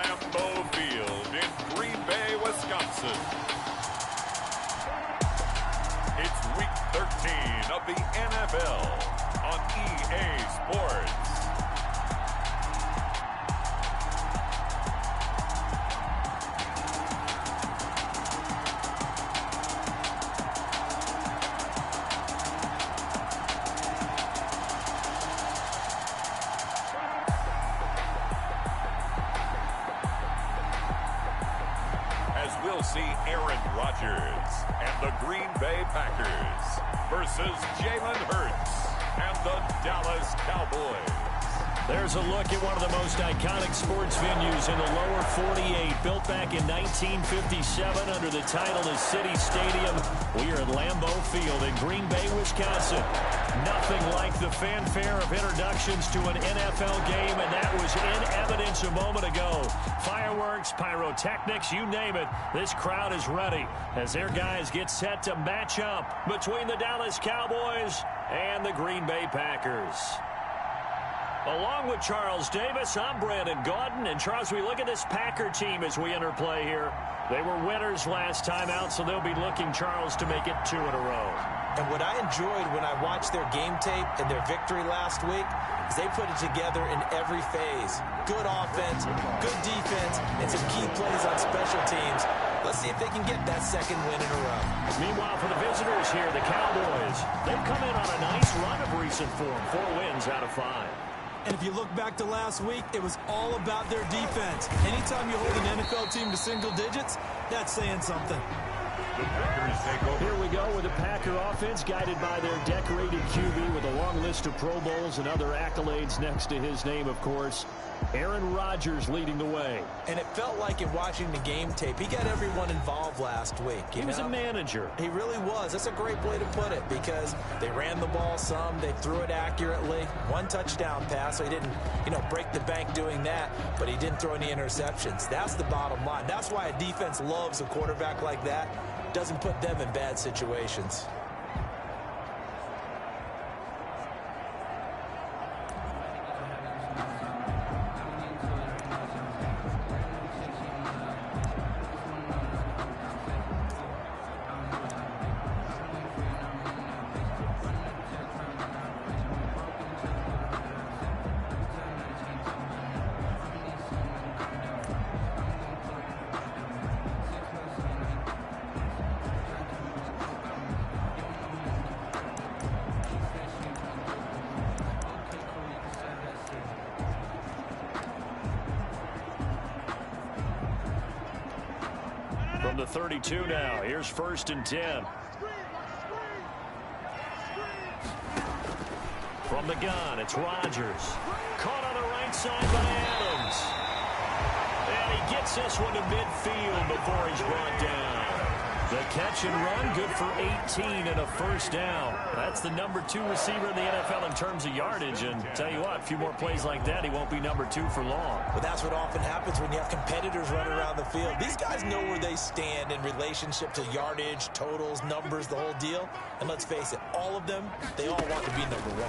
Lambeau Field in Green Bay, Wisconsin. It's Week 13 of the NFL on EA Sports. We'll see Aaron Rodgers and the Green Bay Packers versus Jalen Hurts and the Dallas Cowboys. There's a look at one of the most iconic sports venues in the lower 48, built back in 1957 under the title of City Stadium. We are at Lambeau Field in Green Bay, Wisconsin. Nothing like the fanfare of introductions to an NFL game, and that was in evidence a moment ago. Fireworks, pyrotechnics, you name it. This crowd is ready as their guys get set to match up between the Dallas Cowboys and the Green Bay Packers. Along with Charles Davis, I'm Brandon Gaudin. And Charles, we look at this Packer team as we enter play here. They were winners last time out, so they'll be looking, Charles, to make it 2 in a row. And what I enjoyed when I watched their game tape and their victory last week is they put it together in every phase. Good offense, good defense, and some key plays on special teams. Let's see if they can get that second win in a row. Meanwhile, for the visitors here, the Cowboys, they've come in on a nice run of recent form. 4 wins out of 5. And if you look back to last week, it was all about their defense. Anytime you hold an NFL team to single digits, that's saying something. Here we go with the Packer offense guided by their decorated QB with a long list of Pro Bowls and other accolades next to his name, of course. Aaron Rodgers leading the way. And it felt like in watching the game tape, he got everyone involved last week. He was a manager. He really was. That's a great way to put it because they ran the ball some. They threw it accurately. 1 touchdown pass, so he didn't, break the bank doing that, but he didn't throw any interceptions. That's the bottom line. That's why a defense loves a quarterback like that. Doesn't put them in bad situations. From the 32 now, here's 1st and 10. From the gun, it's Rodgers. Caught on the right side by Adams. And he gets this one to midfield before he's brought down. The catch and run, good for 18 and a 1st down. That's the number 2 receiver in the NFL in terms of yardage. And tell you what, a few more plays like that, he won't be number 2 for long. But that's what often happens when you have competitors running around the field. These guys know where they stand in relationship to yardage, totals, numbers, the whole deal. And let's face it, all of them, they all want to be number 1.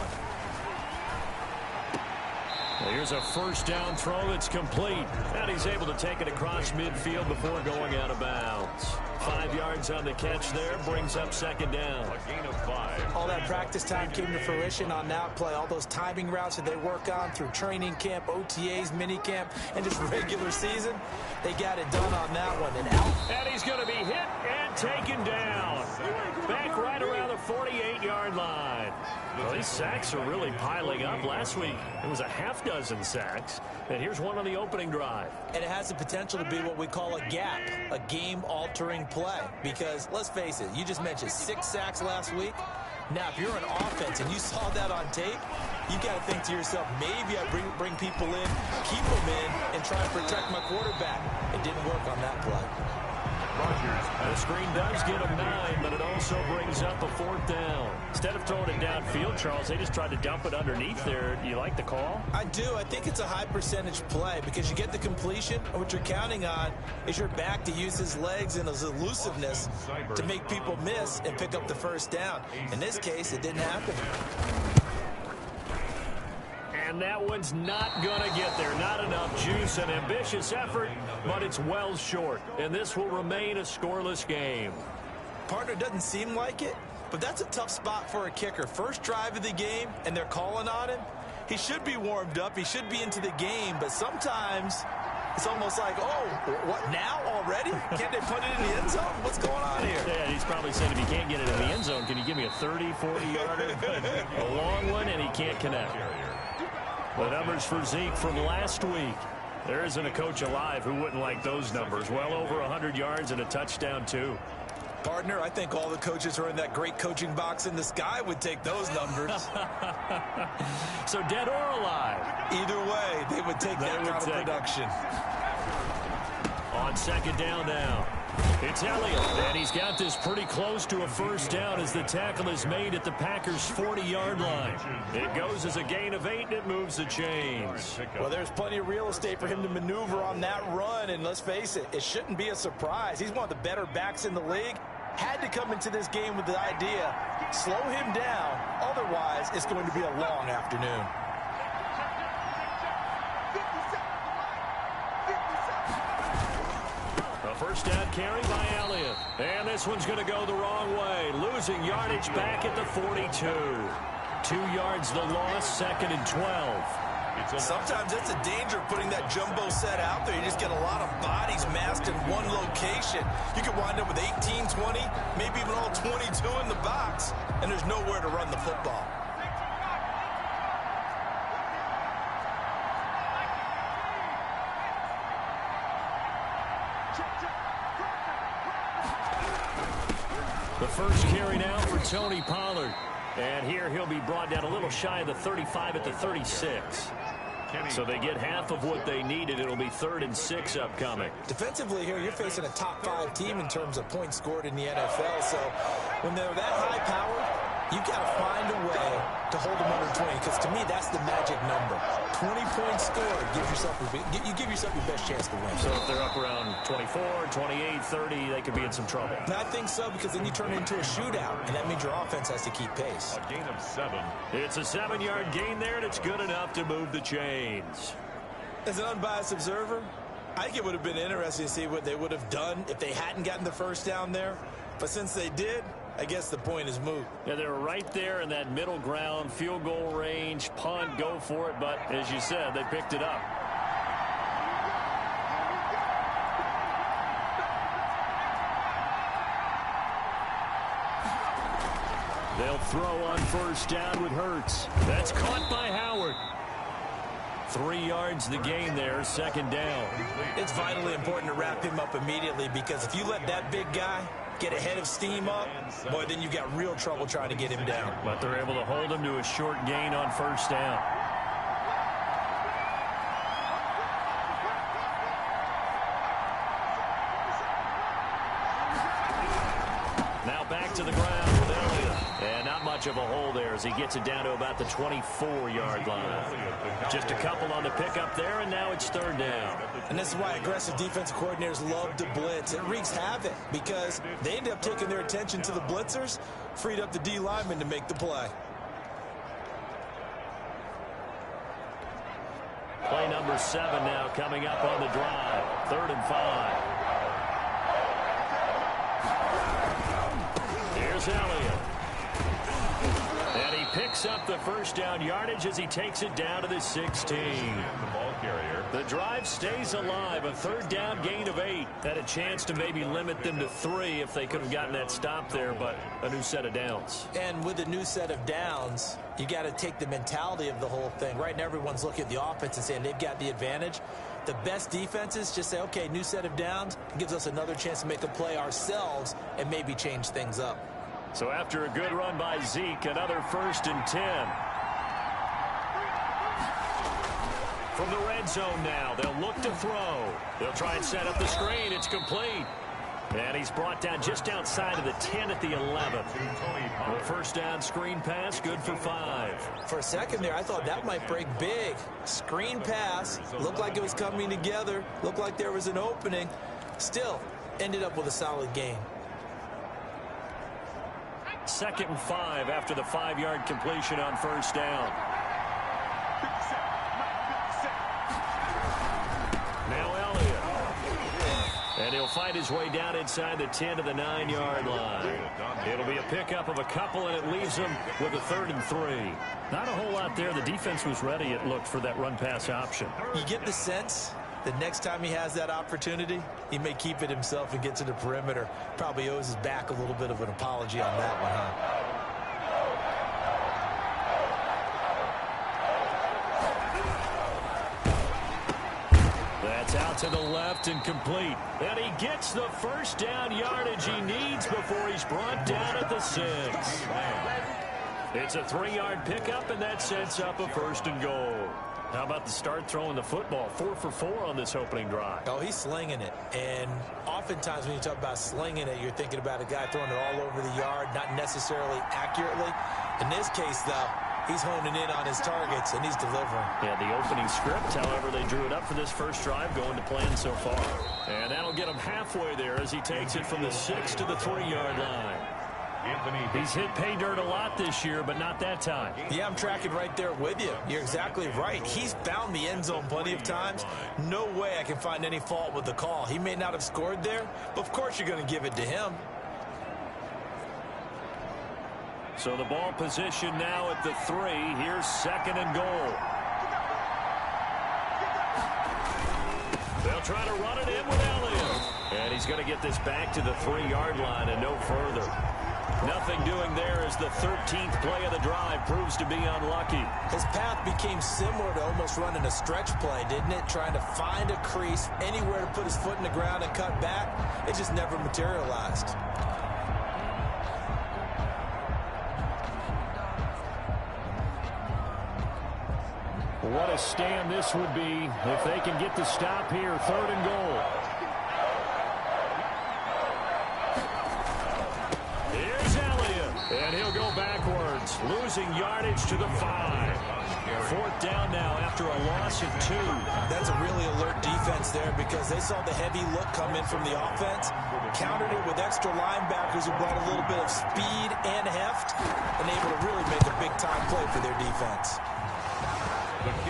Well, here's a 1st down throw that's complete. And he's able to take it across midfield before going out of bounds. 5 yards on the catch there, brings up 2nd down. A gain of 5. All that practice time came to fruition on that play. All those timing routes that they work on through training camp, OTAs, mini camp, and just regular season, they got it done on that one. And he's going to be hit and taken down. Back right around the 48-yard line. Well, these sacks are really piling up. Last week, it was a half-dozen sacks. And here's one on the opening drive. And it has the potential to be what we call a gap, a game-altering play. Because, let's face it, you just mentioned 6 sacks last week. Now, if you're an offense and you saw that on tape, you got to think to yourself, maybe I bring people in, keep them in, and try to protect my quarterback. It didn't work on that play. The screen does get him 9, but it also brings up a 4th down. Instead of throwing it downfield, Charles, they just tried to dump it underneath there. Do you like the call? I do. I think it's a high percentage play because you get the completion, and what you're counting on is your back to use his legs and his elusiveness to make people miss and pick up the 1st down. In this case, it didn't happen. And And that one's not going to get there. Not enough juice. An ambitious effort, but it's well short. And this will remain a scoreless game. Partner, doesn't seem like it, but that's a tough spot for a kicker. First drive of the game, and they're calling on him. He should be warmed up. He should be into the game, but sometimes it's almost like, oh, what, now already? Can't they put it in the end zone? What's going on here? Yeah, he's probably saying if he can't get it in the end zone, can you give me a 30, 40-yarder? A long one, and he can't connect. The numbers for Zeke from last week. There isn't a coach alive who wouldn't like those numbers. Well over 100 yards and a touchdown, too. Partner, I think all the coaches who are in that great coaching box in the sky would take those numbers. So dead or alive? Either way, they would take that kind of production. On second down now. It's Elliott, and he's got this pretty close to a first down as the tackle is made at the Packers' 40-yard line. It goes as a gain of 8, and it moves the chains. Well, there's plenty of real estate for him to maneuver on that run, and let's face it, it shouldn't be a surprise. He's one of the better backs in the league. Had to come into this game with the idea, slow him down, otherwise it's going to be a long afternoon. A first down carry by Elliott. And this one's going to go the wrong way. Losing yardage back at the 42. 2 yards the loss, second and 12. Sometimes it's a danger putting that jumbo set out there. You just get a lot of bodies massed in one location. You could wind up with 18, 20, maybe even all 22 in the box, and there's nowhere to run the football. The first carry now for Tony Pollard. And here he'll be brought down a little shy of the 35 at the 36. So they get half of what they needed. It'll be 3rd and 6 upcoming. Defensively here, you're facing a top 5 team in terms of points scored in the NFL. So when they're that high powered, you've got to find a way to hold them under 20. Because to me, that's the magic number. 20 points scored, you give yourself your best chance to win. So if they're up around 24, 28, 30, they could be in some trouble. And I think so, because then you turn it into a shootout, and that means your offense has to keep pace. A gain of 7. It's a 7-yard gain there, and it's good enough to move the chains. As an unbiased observer, I think it would have been interesting to see what they would have done if they hadn't gotten the first down there. But since they did, I guess the point is moot. Yeah, they were right there in that middle ground, field goal range, punt, go for it. But as you said, they picked it up. They'll throw on first down with Hurts. That's caught by Howard. 3 yards the gain there, second down. It's vitally important to wrap him up immediately, because if you let that big guy get ahead of steam up, boy, then you've got real trouble trying to get him down. But they're able to hold him to a short gain on first down. Now back to the ground with Elliott. And not much of a hole there as he gets it down to about the 24-yard line. Just a couple on the pickup there, and now it's 3rd down. And this is why aggressive defensive coordinators love to blitz. It wreaks havoc because they end up taking their attention to the blitzers, freed up the D lineman to make the play. Play number 7 now coming up on the drive. 3rd and 5. Here's Elliott. And he picks up the first down yardage as he takes it down to the 16. The ball carrier. The drive stays alive. A 3rd down gain of 8. Had a chance to maybe limit them to 3 if they could have gotten that stop there, but a new set of downs. And with a new set of downs, you got to take the mentality of the whole thing. Right now, everyone's looking at the offense and saying they've got the advantage. The best defenses just say, okay, new set of downs. It gives us another chance to make a play ourselves and maybe change things up. So after a good run by Zeke, another 1st and 10. From the red zone now, they'll look to throw. They'll try and set up the screen. It's complete. And he's brought down just outside of the 10 at the 11. The first down screen pass, good for 5. For a second there, I thought that might break big. Screen pass, looked like it was coming together, looked like there was an opening. Still, ended up with a solid gain. 2nd and 5 after the 5-yard completion on first down. And he'll find his way down inside the 10 to the 9-yard line. It'll be a pickup of a couple, and it leaves them with a 3rd and 3. Not a whole lot there. The defense was ready, it looked, for that run-pass option. You get the sense the next time he has that opportunity, he may keep it himself and get to the perimeter. Probably owes his back a little bit of an apology on that one, huh? That's out to the left and complete. And he gets the first down yardage he needs before he's brought down at the 6. It's a 3-yard pickup, and that sets up a 1st and goal. How about the start throwing the football? 4 for 4 on this opening drive. Oh, he's slinging it. And oftentimes when you talk about slinging it, you're thinking about a guy throwing it all over the yard, not necessarily accurately. In this case, though, he's honing in on his targets, and he's delivering. Yeah, the opening script, however, they drew it up for this first drive, going to plan so far. And that'll get him halfway there as he takes it from the 6 to the 3-yard line. He's hit pay dirt a lot this year, but not that time. Yeah, I'm tracking right there with you. You're exactly right. He's found the end zone plenty of times. No way I can find any fault with the call. He may not have scored there, but of course you're going to give it to him. So the ball position now at the 3. Here's 2nd and goal. They'll try to run it in with Elliott. And he's going to get this back to the 3-yard line and no further. Nothing doing there as the 13th play of the drive proves to be unlucky. His path became similar to almost running a stretch play, didn't it? Trying to find a crease, anywhere to put his foot in the ground and cut back. It just never materialized. What a stand this would be if they can get the stop here. 3rd and goal. Here's Elliott, and he'll go backwards, losing yardage to the 5. 4th down now after a loss of 2. That's a really alert defense there because they saw the heavy look come in from the offense, countered it with extra linebackers who brought a little bit of speed and heft, and able to really make a big-time play for their defense.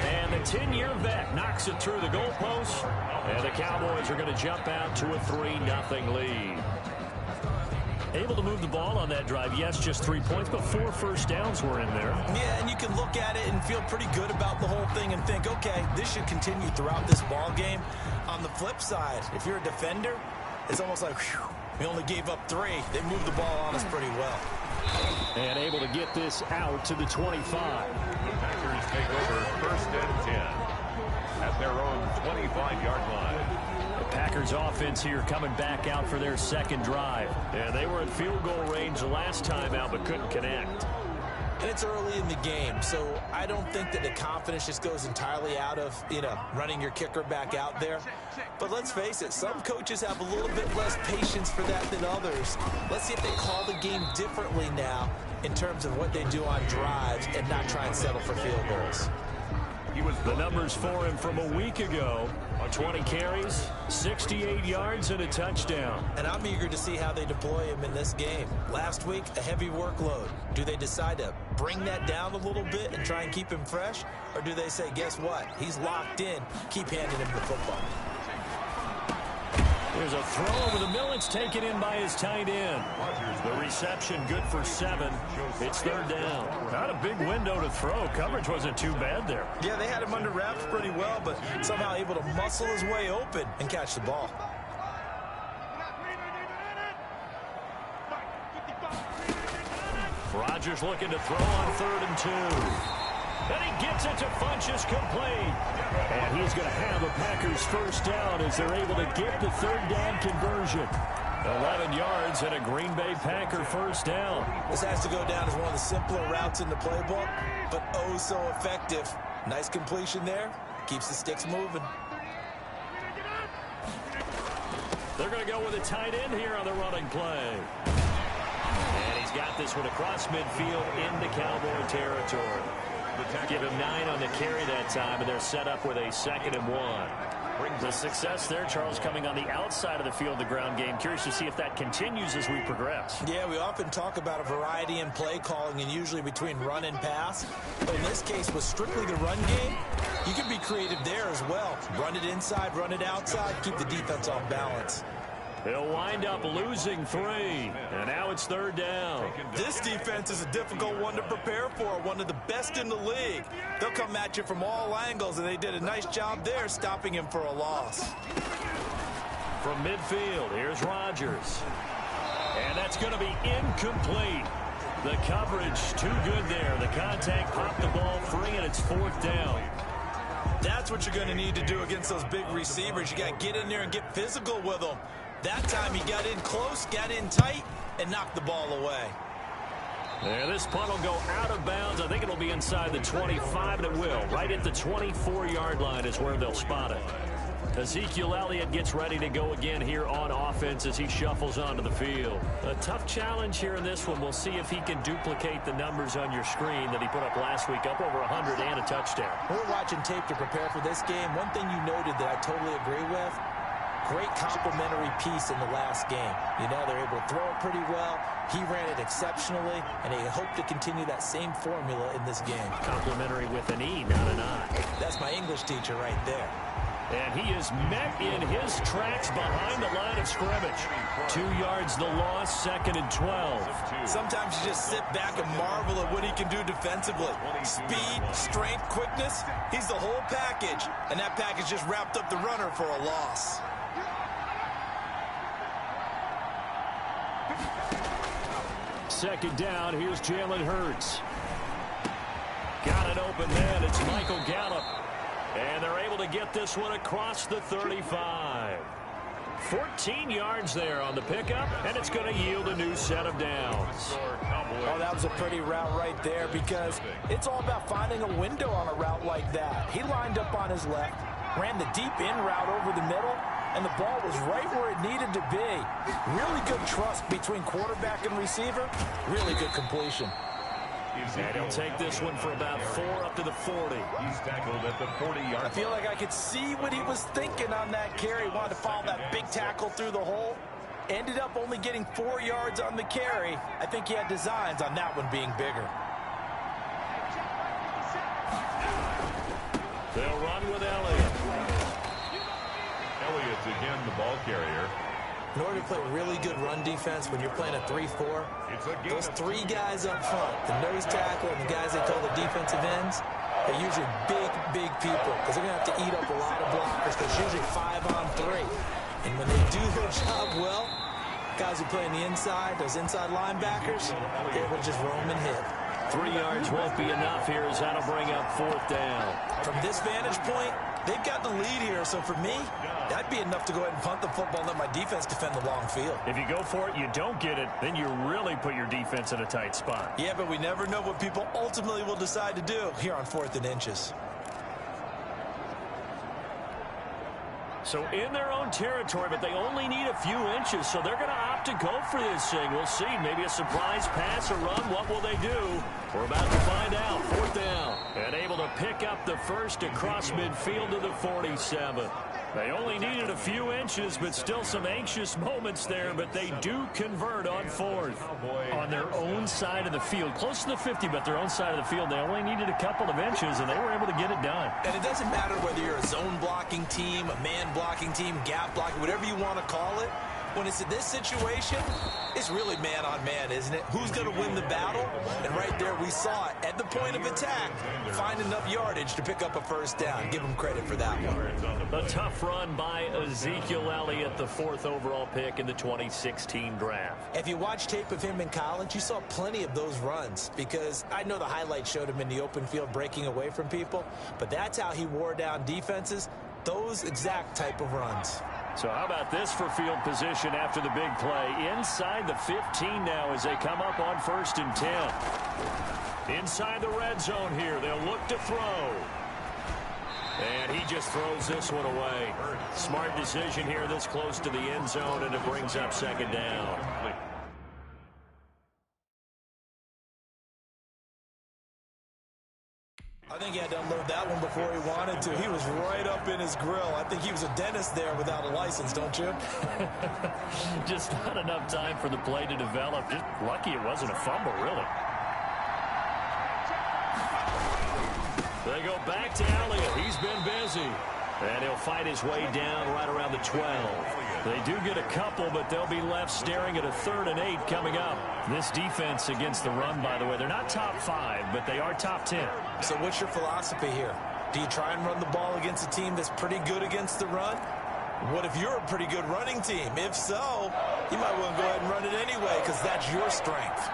And the 10-year vet knocks it through the goalpost. And the Cowboys are going to jump out to a 3-0 lead. Able to move the ball on that drive. Yes, just 3 points, but 4 first downs were in there. Yeah, and you can look at it and feel pretty good about the whole thing and think, okay, this should continue throughout this ball game. On the flip side, if you're a defender, it's almost like, whew, we only gave up 3. They moved the ball on us pretty well. And able to get this out to the 25. The Packers take over 1st and 10 at their own 25-yard line. The Packers offense here coming back out for their 2nd drive. And they were in field goal range last time out but couldn't connect. And it's early in the game, so I don't think that the confidence just goes entirely out of, running your kicker back out there. But let's face it, some coaches have a little bit less patience for that than others. Let's see if they call the game differently now in terms of what they do on drives and not try and settle for field goals. The numbers for him from a week ago: 20 carries, 68 yards, and a touchdown. And I'm eager to see how they deploy him in this game. Last week, a heavy workload. Do they decide to bring that down a little bit and try and keep him fresh? Or do they say, guess what? He's locked in. Keep handing him the football. There's a throw over the middle. It's taken in by his tight end. The reception good for 7. It's 3rd down. Not a big window to throw. Coverage wasn't too bad there. Yeah, they had him under wraps pretty well, but somehow able to muscle his way open and catch the ball. Rodgers looking to throw on 3rd and 2. And he gets it to Funchess complete. And he's going to have a Packers first down as they're able to get the 3rd down conversion. 11 yards and a Green Bay Packer first down. This has to go down as one of the simpler routes in the playbook, but oh so effective. Nice completion there. Keeps the sticks moving. They're going to go with a tight end here on the running play. And he's got this one across midfield into Cowboy territory. Give him 9 on the carry that time, and they're set up with a 2nd and 1. The success there, Charles, coming on the outside of the field, the ground game. Curious to see if that continues as we progress. Yeah, we often talk about a variety in play calling and usually between run and pass. But in this case, with strictly the run game, you can be creative there as well. Run it inside, run it outside, keep the defense off balance. They'll wind up losing 3, and now it's 3rd down. This defense is a difficult one to prepare for, one of the best in the league. They'll come at you from all angles, and they did a nice job there stopping him for a loss. From midfield, here's Rodgers. And that's going to be incomplete. The coverage too good there. The contact popped the ball free, and it's 4th down. That's what you're going to need to do against those big receivers. You got to get in there and get physical with them. That time he got in close, got in tight, and knocked the ball away. Yeah, this punt will go out of bounds. I think it'll be inside the 25, and it will. Right at the 24-yard line is where they'll spot it. Ezekiel Elliott gets ready to go again here on offense as he shuffles onto the field. A tough challenge here in this one. We'll see if he can duplicate the numbers on your screen that he put up last week, up over 100 and a touchdown. We're watching tape to prepare for this game. One thing you noted that I totally agree with, great complimentary piece in the last game. You know, they're able to throw it pretty well. He ran it exceptionally, and they hope to continue that same formula in this game. Complimentary with an E, not an I. That's my English teacher right there. And he is met in his tracks behind the line of scrimmage. 2 yards the loss, 2nd and 12. Sometimes you just sit back and marvel at what he can do defensively. Speed, strength, quickness, he's the whole package. And that package just wrapped up the runner for a loss. Second down, here's Jalen Hurts. Got it open man, it's Michael Gallup. And they're able to get this one across the 35. 14 yards there on the pickup, and it's going to yield a new set of downs. Oh, that was a pretty route right there because it's all about finding a window on a route like that. He lined up on his left, ran the deep in route over the middle, and the ball was right where it needed to be. Really good trust between quarterback and receiver. Really good completion. And he'll take this one for about 4 up to the 40. He's tackled at the 40-yard. I feel like I could see what he was thinking on that carry. Wanted to follow that big tackle through the hole. Ended up only getting 4 yards on the carry. I think he had designs on that one being bigger. They'll run with Elliott. Elliott's again the ball carrier. In order to play really good run defense when you're playing a 3-4, those 3 guys up front, the nose tackle and the guys they call the defensive ends, they're usually big people because they're going to have to eat up a lot of blockers because it's usually 5-on-3. And when they do their job well, guys who play on the inside, those inside linebackers, they will just roam and hit. 3 yards won't be enough here as that'll bring up 4th down. From this vantage point, they've got the lead here, so for me, that'd be enough to go ahead and punt the football and let my defense defend the long field. If you go for it, you don't get it, then you really put your defense in a tight spot. Yeah, but we never know what people ultimately will decide to do here on 4th and inches. So in their own territory, but they only need a few inches, so they're going to opt to go for this thing. We'll see. Maybe a surprise pass or run. What will they do? We're about to find out. 4th down. And able to pick up the first across midfield to the 47. They only needed a few inches, but still some anxious moments there, but they do convert on 4th. On their own side of the field. Close to the 50, but their own side of the field. They only needed a couple of inches, and they were able to get it done. And it doesn't matter whether you're a zone blocking team, a man blocking team, gap blocking, whatever you want to call it. When it's in this situation, it's really man-on-man, isn't it? Who's going to win the battle? And right there, we saw it. At the point of attack, find enough yardage to pick up a first down. Give them credit for that one. A tough run by Ezekiel Elliott, the 4th overall pick in the 2016 draft. If you watch tape of him in college, you saw plenty of those runs because I know the highlights showed him in the open field breaking away from people, but that's how he wore down defenses, those exact type of runs. So how about this for field position after the big play? Inside the 15 now as they come up on 1st and 10. Inside the red zone here. They'll look to throw. And he just throws this one away. Smart decision here this close to the end zone, and it brings up 2nd down. I think he had to unload that one before he wanted to. He was right up in his grill. I think he was a dentist there without a license, don't you? Just not enough time for the play to develop. Just lucky it wasn't a fumble, really. They go back to Elliott. He's been busy. And he'll fight his way down right around the 12. They do get a couple, but they'll be left staring at a 3rd and 8 coming up. This defense against the run, by the way, they're not top 5, but they are top 10. So what's your philosophy here? Do you try and run the ball against a team that's pretty good against the run? What if you're a pretty good running team? If so, you might want to go ahead and run it anyway because that's your strength.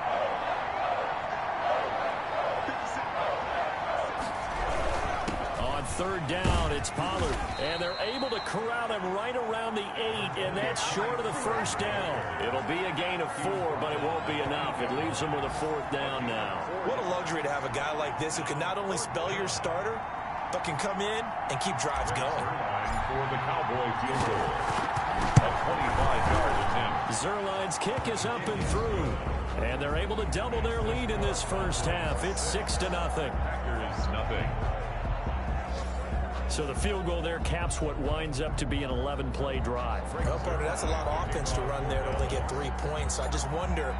On 3rd down, it's Pollard. And they're able to corral him right around the 8, and that's short of the 1st down. It'll be a gain of 4, but it won't be enough. It leaves them with a 4th down now. What a luxury to have a guy like this who can not only spell your starter, but can come in and keep drives going. For the Cowboy field goal. A 25-yard attempt. Zuerlein's kick is up and through. And they're able to double their lead in this first half. It's 6-0. Packers nothing. So the field goal there caps what winds up to be an 11-play drive. Well, partner, that's a lot of offense to run there to only get 3 points. So I just wonder,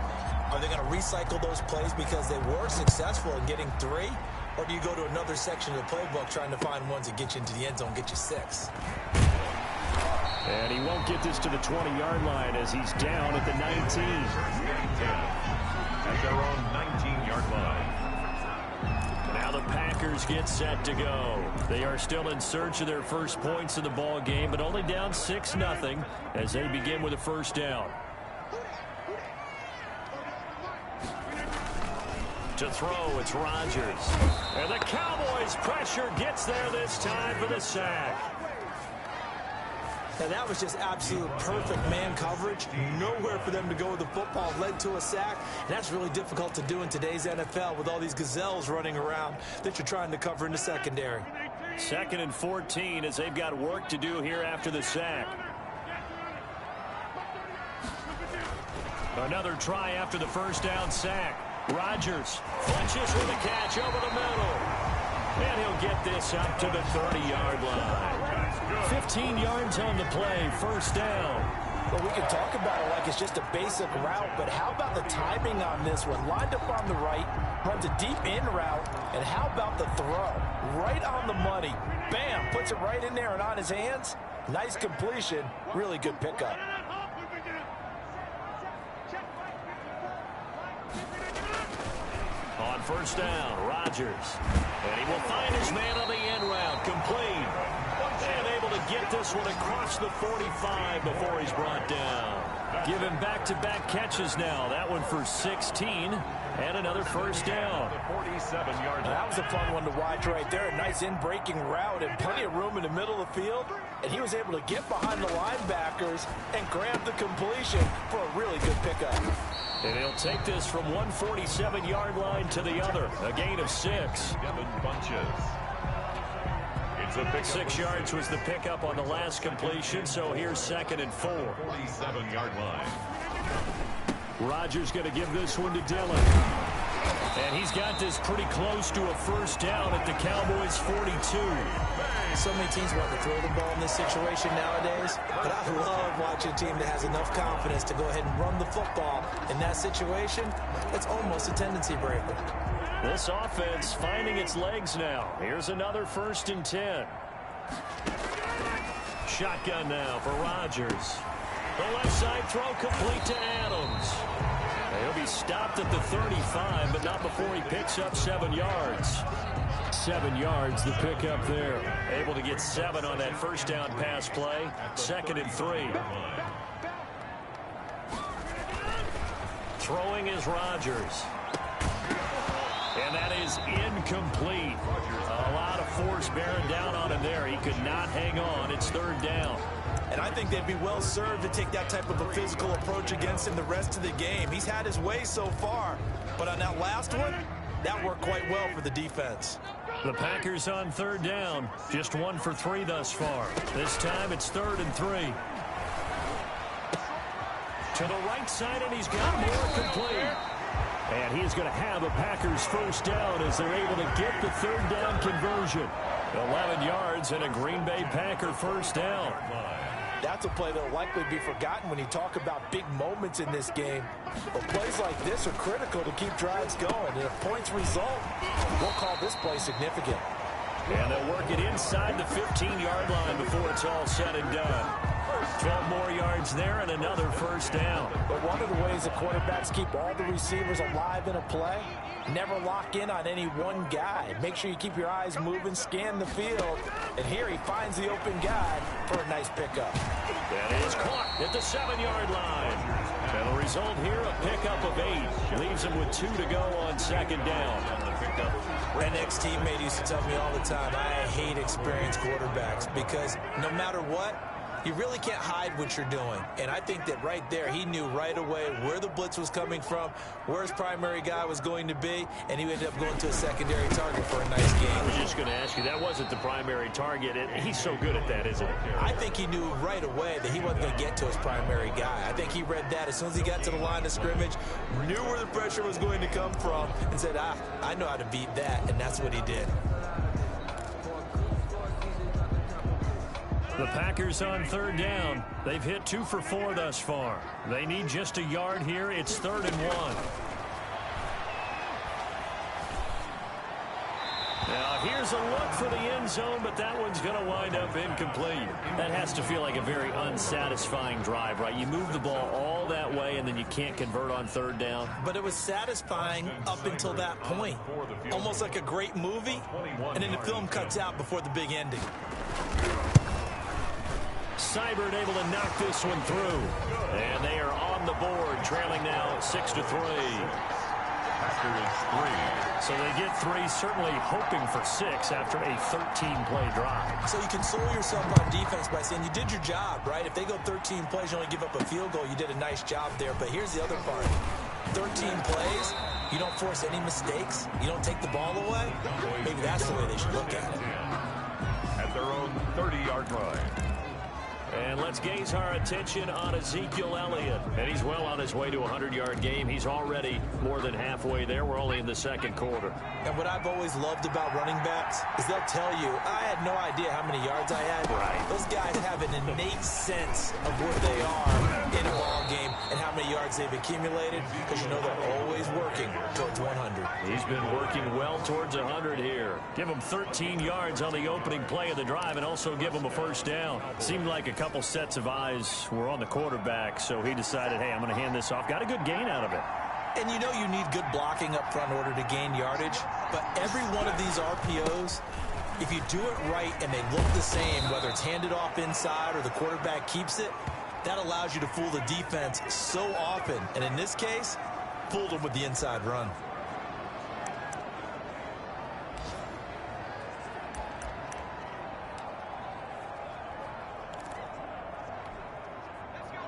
are they going to recycle those plays because they were successful in getting 3? Or do you go to another section of the playbook trying to find ones that get you into the end zone, get you 6? And he won't get this to the 20-yard line as he's down at the 19. At their own 19-yard line. Now the Packers get set to go. They are still in search of their first points in the ball game, but only down 6-0 as they begin with a 1st down. To throw, it's Rodgers. And the Cowboys' pressure gets there this time for the sack. And that was just absolute perfect man coverage. Nowhere for them to go with the football. Led to a sack. And that's really difficult to do in today's NFL with all these gazelles running around that you're trying to cover in the secondary. 2nd and 14 as they've got work to do here after the sack. Another try after the 1st down sack. Rodgers flinches with a catch over the middle. And he'll get this up to the 30-yard line. 15 yards on the play, 1st down. Well, we can talk about it like it's just a basic route, but how about the timing on this one? Lined up on the right, runs a deep in route, and how about the throw? Right on the money. Bam, puts it right in there and on his hands. Nice completion, really good pickup. On 1st down, Rodgers. And he will find his man on the end route, complete. And able to get this one across the 45 before he's brought down. Give him back-to-back catches now. That one for 16 and another 1st down. 47-yard line. That was a fun one to watch right there. A nice in-breaking route and plenty of room in the middle of the field. And he was able to get behind the linebackers and grab the completion for a really good pickup. And he'll take this from one 47-yard line to the other. A gain of 6. Devin Bunches. It's a pickup. 6 yards was the pickup on the last completion, so here's 2nd and 4. 47-yard line. Rodgers going to give this one to Dillon. And he's got this pretty close to a 1st down at the Cowboys' 42. So many teams want to throw the ball in this situation nowadays, but I love watching a team that has enough confidence to go ahead and run the football. In that situation, it's almost a tendency breaker. This offense finding its legs now. Here's another 1st and 10. Shotgun now for Rodgers. The left side throw complete to Adams. He'll be stopped at the 35, but not before he picks up 7 yards. 7 yards, the pickup there. Able to get 7 on that 1st down pass play. 2nd and 3. Throwing is Rodgers. And that is incomplete. A lot of force bearing down on him there. He could not hang on. It's 3rd down. And I think they'd be well served to take that type of a physical approach against him the rest of the game. He's had his way so far. But on that last one, that worked quite well for the defense. The Packers on 3rd down. Just 1 for 3 thus far. This time it's 3rd and 3. To the right side, and he's got more complete. And he's going to have a Packers 1st down as they're able to get the 3rd down conversion. 11 yards and a Green Bay Packer 1st down. That's a play that will likely be forgotten when you talk about big moments in this game. But plays like this are critical to keep drives going. And if points result, we'll call this play significant. And they'll work it inside the 15-yard line before it's all said and done. 12 more yards there and another first down. But one of the ways that quarterbacks keep all the receivers alive in a play, never lock in on any one guy. Make sure you keep your eyes moving, scan the field. And here he finds the open guy for a nice pickup. That is caught at the 7-yard line. And the result here, a pickup of 8. Leaves him with 2 to go on second down. An ex-teammate used to tell me all the time, I hate experienced quarterbacks because no matter what, you really can't hide what you're doing. And I think that right there, he knew right away where the blitz was coming from, where his primary guy was going to be, and he ended up going to a secondary target for a nice game. I was just going to ask you, that wasn't the primary target, and he's so good at that, isn't he? I think he knew right away that he wasn't going to get to his primary guy. I think he read that as soon as he got to the line of scrimmage, knew where the pressure was going to come from, and said, I know how to beat that, and that's what he did. The Packers on third down. They've hit 2 for 4 thus far. They need just a yard here. It's 3rd and 1. Now here's a look for the end zone, but that one's going to wind up incomplete. That has to feel like a very unsatisfying drive, right? You move the ball all that way, and then you can't convert on third down. But it was satisfying up until that point. Almost like a great movie, and then the film cuts out before the big ending. Seibert able to knock this one through. And they are on the board, trailing now 6-3. Packers 3. So they get 3, certainly hoping for 6 after a 13-play drive. So you console yourself on defense by saying you did your job, right? If they go 13 plays, you only give up a field goal, you did a nice job there. But here's the other part. 13 plays, you don't force any mistakes, you don't take the ball away. Maybe that's the way they should look at it. At their own 30-yard line. And let's gaze our attention on Ezekiel Elliott. And he's well on his way to a 100-yard game. He's already more than halfway there. We're only in the second quarter. And what I've always loved about running backs is they'll tell you, I had no idea how many yards I had. Right. Those guys have an innate sense of where they are in a ball game and how many yards they've accumulated because you know they're always working towards 100. He's been working well towards 100 here. Give him 13 yards on the opening play of the drive and also give him a first down. Seemed like a couple sets of eyes were on the quarterback, so he decided, hey, I'm going to hand this off. Got a good gain out of it. And you know you need good blocking up front in order to gain yardage, but every one of these RPOs, if you do it right and they look the same, whether it's handed off inside or the quarterback keeps it, that allows you to fool the defense so often. And in this case, fooled them with the inside run.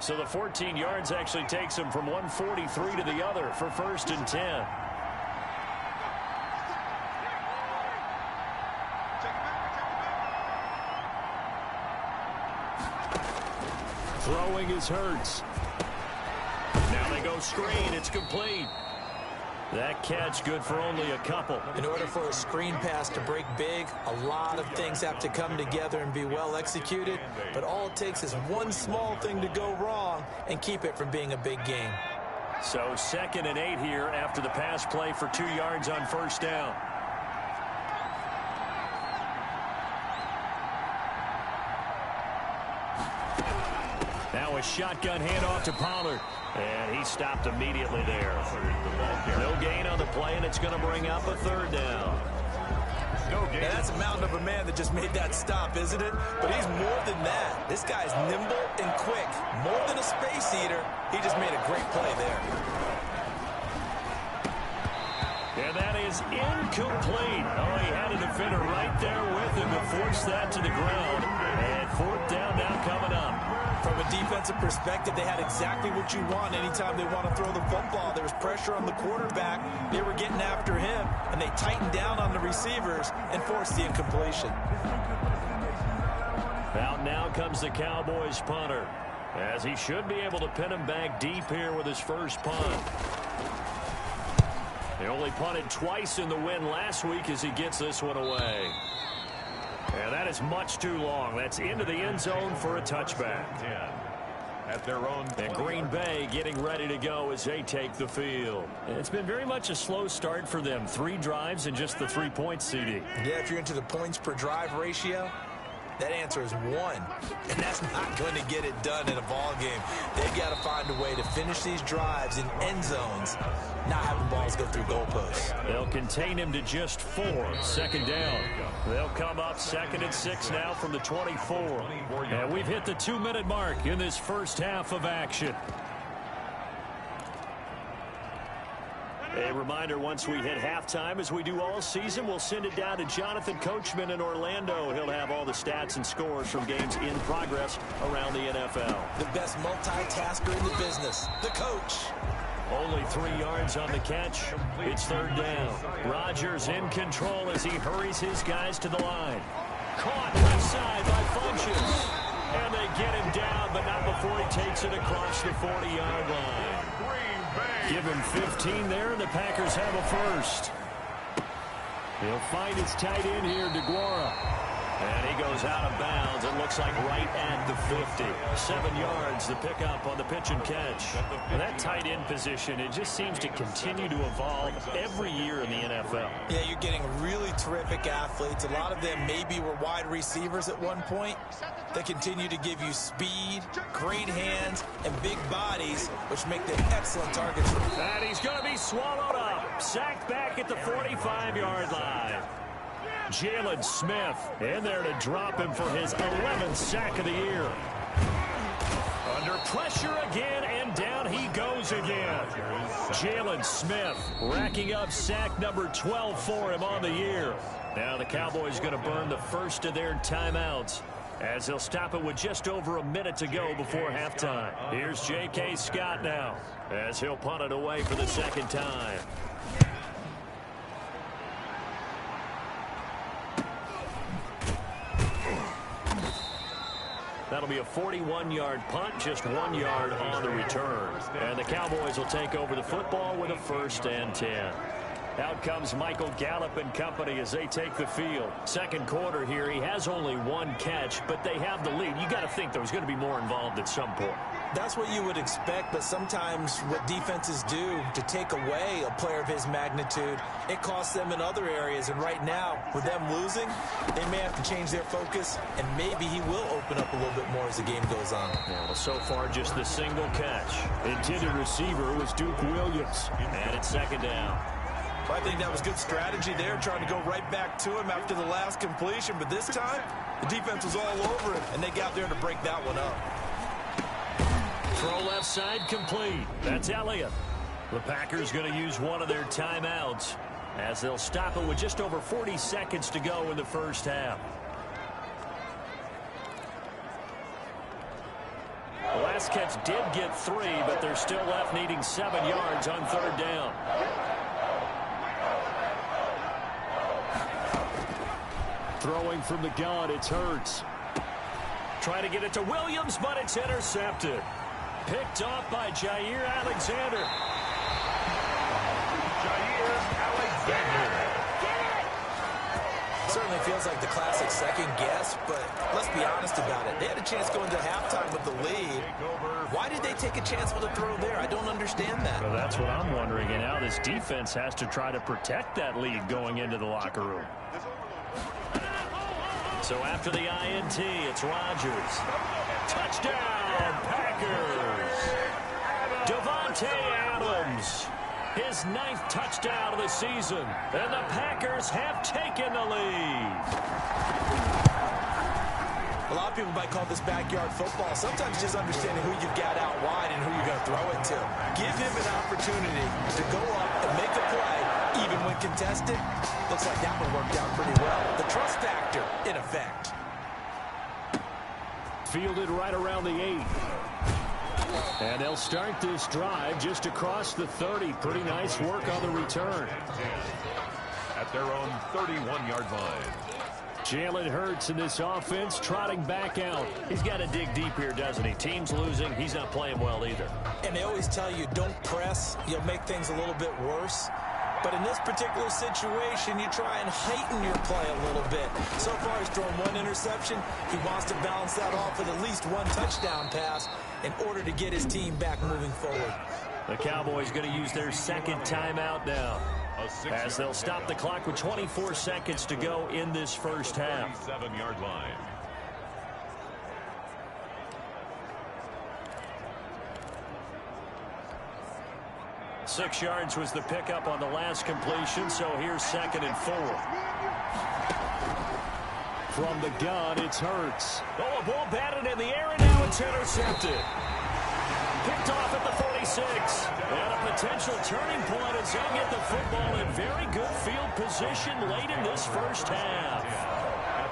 So the 14 yards actually takes him from 143 to the other for 1st and 10. Throwing is Hurts. Now they go screen. It's complete. That catch good for only a couple. In order for a screen pass to break big, a lot of things have to come together and be well executed. But all it takes is one small thing to go wrong and keep it from being a big game. So 2nd and 8 here after the pass play for 2 yards on first down. Now a shotgun handoff to Pollard. And he stopped immediately there. No gain on the play, and it's going to bring up a 3rd down. Now that's a mountain of a man that just made that stop, isn't it? But he's more than that. This guy's nimble and quick. More than a space eater, he just made a great play there. And that is incomplete. Oh, he had a defender right there with him to force that to the ground. And 4th down now coming up. From a defensive perspective, they had exactly what you want anytime they want to throw the football. There was pressure on the quarterback. They were getting after him, and they tightened down on the receivers and forced the incompletion. Out now comes the Cowboys punter, as he should be able to pin him back deep here with his first punt. They only punted twice in the win last week as he gets this one away. And that is much too long. That's into the end zone for a touchback. At their own. And Green Bay getting ready to go as they take the field. It's been very much a slow start for them. 3 drives and just the 3 points, CD. Yeah, if you're into the points per drive ratio, That answer is 1. And that's not going to get it done in a ball game. They've got to find a way to finish these drives in end zones, not having balls go through goalposts. They'll contain him to just 4. 2nd down. They'll come up 2nd and 6 now from the 24. And we've hit the 2-minute mark in this first half of action. A reminder, once we hit halftime, as we do all season, we'll send it down to Jonathan Coachman in Orlando. He'll have all the stats and scores from games in progress around the NFL. The best multitasker in the business, the coach. Only 3 yards on the catch. It's 3rd down. Rodgers in control as he hurries his guys to the line. Caught left side by Funchess. And they get him down, but not before he takes it across the 40-yard line. Give him 15 there, and the Packers have a first. He'll find his tight end here, DeGuara. And he goes out of bounds. It looks like right at the 50. 7 yards, the pickup on the pitch and catch. And that tight end position, it just seems to continue to evolve every year in the NFL. Yeah, you're getting really terrific athletes. A lot of them maybe were wide receivers at one point. They continue to give you speed, great hands, and big bodies, which make them excellent targets. And he's going to be swallowed up. Sacked back at the 45-yard line. Jalen Smith in there to drop him for his 11th sack of the year. Under pressure again, and down he goes again. Jalen Smith racking up sack number 12 for him on the year. Now the Cowboys going to burn the first of their timeouts, as they'll stop it with just over a minute to go before halftime. Here's J.K. Scott now, as he'll punt it away for the 2nd time. That'll be a 41-yard punt, just 1 yard on the return. And the Cowboys will take over the football with a 1st and 10. Out comes Michael Gallup and company as they take the field. 2nd quarter here, he has only 1 catch, but they have the lead. You got to think there's going to be more involved at some point. That's what you would expect, but sometimes what defenses do to take away a player of his magnitude, it costs them in other areas. And right now, with them losing, they may have to change their focus, and maybe he will open up a little bit more as the game goes on. Yeah, well, so far, just the single catch. Intended receiver was Duke Williams, and it's 2nd down. I think that was good strategy there, trying to go right back to him after the last completion. But this time, the defense was all over him, and they got there to break that one up. Throw left side complete. That's Elliott. The Packers going to use one of their timeouts, as they'll stop it with just over 40 seconds to go in the first half. The last catch did get 3, but they're still left needing 7 yards on 3rd down. Throwing from the gun, it's Hurts. Trying to get it to Williams, but it's intercepted. Picked off by Jair Alexander. Jair Alexander. Certainly feels like the classic second guess, but let's be honest about it. They had a chance going to halftime with the lead. Why did they take a chance with a throw there? I don't understand that. Well, that's what I'm wondering, and now this defense has to try to protect that lead going into the locker room. So after the INT, it's Rodgers. Touchdown, Packers! Davante Adams, his 9th touchdown of the season, and the Packers have taken the lead. A lot of people might call this backyard football. Sometimes just understanding who you've got out wide and who you're going to throw it to. Give him an opportunity to go up and make a play, even when contested. Looks like that one worked out pretty well. The trust factor, in effect. Fielded right around the 8. And they'll start this drive just across the 30. Pretty nice work on the return. At their own 31-yard line. Jalen Hurts in this offense trotting back out. He's got to dig deep here, doesn't he? Team's losing. He's not playing well either. And they always tell you, don't press. You'll make things a little bit worse. But in this particular situation, you try and heighten your play a little bit. So far, he's thrown 1 interception. He wants to balance that off with at least 1 touchdown pass in order to get his team back moving forward. The Cowboys going to use their 2nd timeout now, as they'll stop the clock with 24 seconds to go in this first half. 7-yard line. 6 yards was the pickup on the last completion, so here's 2nd and 4. From the gun, it's Hurts. Oh, a ball batted in the air, and now it's intercepted. Picked off at the 46. And a potential turning point as they'll get the football in very good field position late in this first half.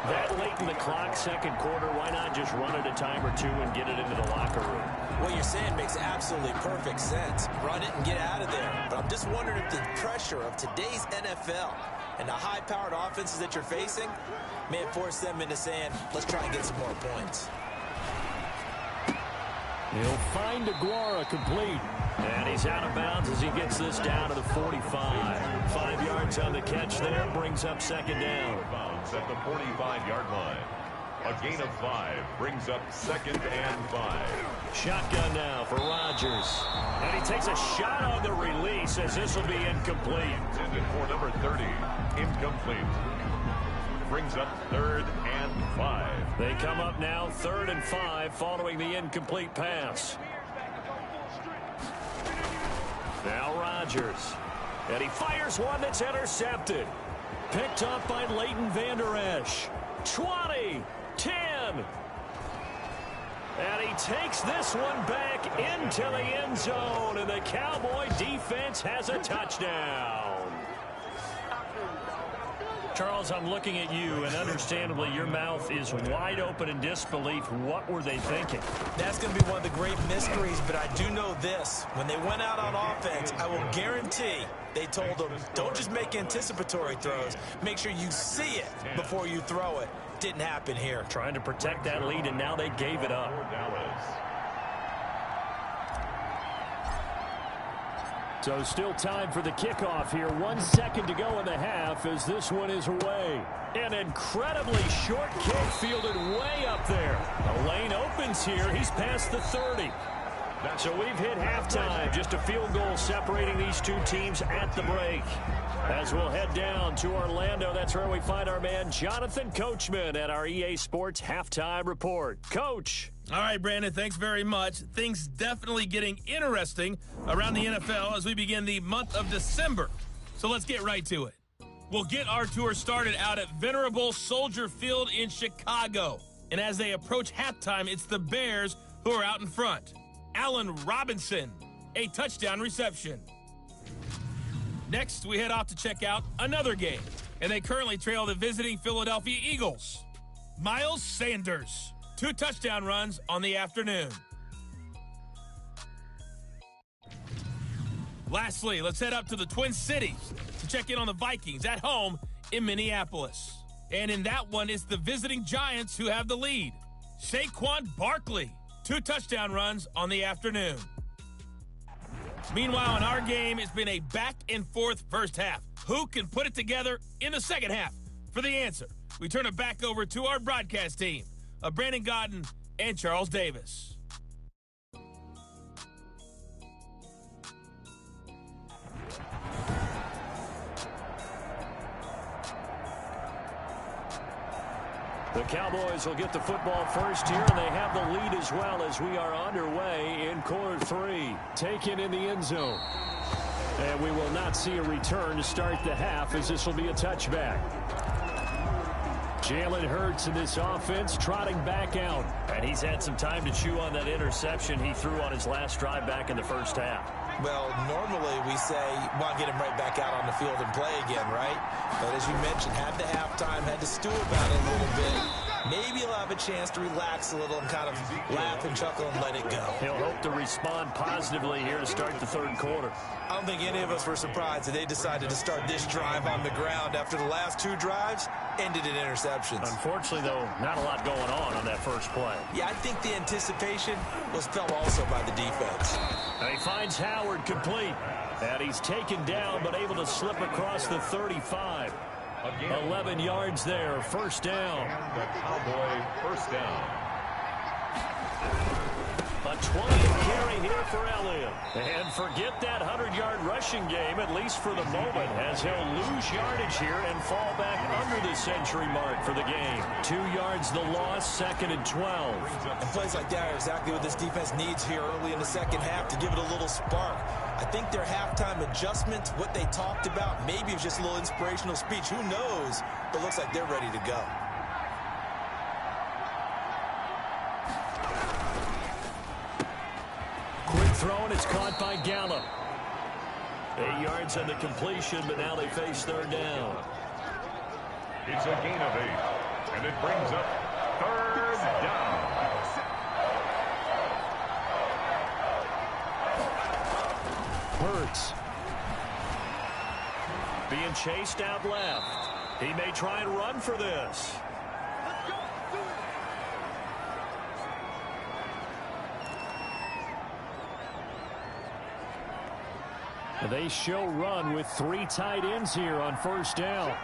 That late in the clock, second quarter, why not just run it a time or two and get it into the locker room? What you're saying makes absolutely perfect sense. Run it and get out of there. But I'm just wondering if the pressure of today's NFL and the high-powered offenses that you're facing may have forced them into saying, let's try and get some more points. He'll find Aguara complete. And he's out of bounds as he gets this down to the 45. 5 yards on the catch there, brings up 2nd down. Bounds at the 45-yard line. A gain of 5 brings up 2nd and 5. Shotgun now for Rodgers. And he takes a shot on the release as this will be incomplete. Intended for number 30. Incomplete. Brings up 3rd and 5. They come up now 3rd and 5 following the incomplete pass. Now Rodgers. And he fires one that's intercepted. Picked up by Leighton Vander Esch. 20, 10. And he takes this one back into the end zone. And the Cowboy defense has a touchdown. Charles, I'm looking at you, and understandably, your mouth is wide open in disbelief. What were they thinking? That's going to be one of the great mysteries, but I do know this. When they went out on offense, I will guarantee they told them, don't just make anticipatory throws. Make sure you see it before you throw it. Didn't happen here. Trying to protect that lead, and now they gave it up. So still time for the kickoff here. 1 second to go in the half as this one is away. An incredibly short kick fielded way up there. The lane opens here. He's past the 30. So we've hit halftime. Just a field goal separating these two teams at the break. As we'll head down to Orlando, that's where we find our man Jonathan Coachman at our EA Sports Halftime Report. Coach. All right, Brandon, thanks very much. Things definitely getting interesting around the NFL as we begin the month of December. So let's get right to it. We'll get our tour started out at Venerable Soldier Field in Chicago. And as they approach halftime, it's the Bears who are out in front. Allen Robinson, a touchdown reception. Next, we head off to check out another game. And they currently trail the visiting Philadelphia Eagles. Miles Sanders, 2 touchdown runs on the afternoon. Lastly, let's head up to the Twin Cities to check in on the Vikings at home in Minneapolis. And in that one, it's the visiting Giants who have the lead. Saquon Barkley, 2 touchdown runs on the afternoon. Meanwhile, in our game, it's been a back-and-forth first half. Who can put it together in the second half? For the answer, we turn it back over to our broadcast team of Brandon Gaudin and Charles Davis. The Cowboys will get the football first here, and they have the lead as well as we are underway in quarter 3. Taken in the end zone. And we will not see a return to start the half as this will be a touchback. Jalen Hurts in this offense trotting back out. And he's had some time to chew on that interception he threw on his last drive back in the first half. Well, normally we say, well, get him right back out on the field and play again, right? But as you mentioned, had the halftime, had to stew about it a little bit. Maybe he'll have a chance to relax a little and kind of laugh and chuckle and let it go. He'll hope to respond positively here to start the third quarter. I don't think any of us were surprised that they decided to start this drive on the ground after the last 2 drives ended in interceptions. Unfortunately, though, not a lot going on that first play. Yeah, I think the anticipation was felt also by the defense. And he finds Howard complete. And he's taken down but able to slip across the 35. 11 yards there, first down. The Cowboy first down. A 20th carry here for Elliott. And forget that 100-yard rushing game, at least for the moment, as he'll lose yardage here and fall back under the century mark for the game. 2 yards the loss, 2nd and 12. And plays like that are exactly what this defense needs here early in the second half to give it a little spark. I think their halftime adjustments, what they talked about, maybe it was just a little inspirational speech. Who knows? But it looks like they're ready to go. Quick throw, and it's caught by Gallup. 8 yards on the completion, but now they face 3rd down. It's a gain of 8, and it brings up 3rd down. Hurts. Being chased out left. He may try and run for this. They show run with 3 tight ends here on 1st down.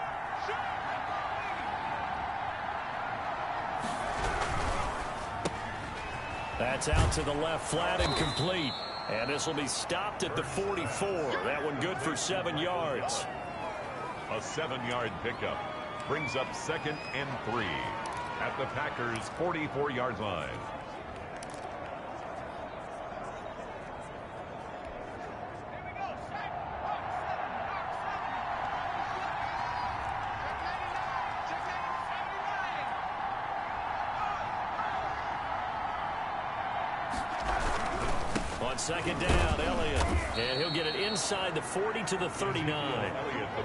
That's out to the left, flat and complete. And this will be stopped at the 44. That one good for 7 yards. A 7-yard pickup brings up 2nd and 3 at the Packers' 44-yard line. On 2nd down, Elliott. And he'll get it inside the 40 to the 39.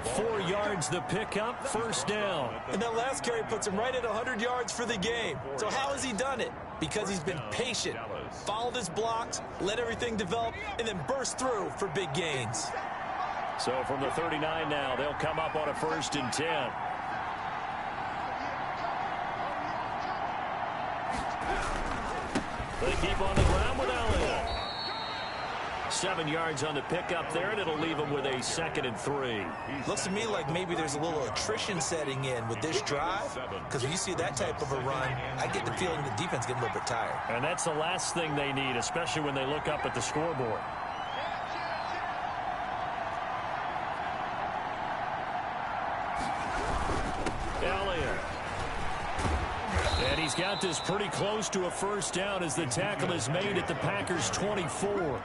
4 yards the pickup, 1st down. And that last carry puts him right at 100 yards for the game. So how has he done it? Because he's been patient, followed his blocks, let everything develop, and then burst through for big gains. So from the 39 now, they'll come up on a 1st and 10. They keep on the ground with Elliott. 7 yards on the pickup there, and it'll leave them with a 2nd and 3. Looks to me like maybe there's a little attrition setting in with this drive, because when you see that type of a run, I get the feeling the defense getting a little bit tired. And that's the last thing they need, especially when they look up at the scoreboard. Elliott. And he's got this pretty close to a 1st down as the tackle is made at the Packers' 24.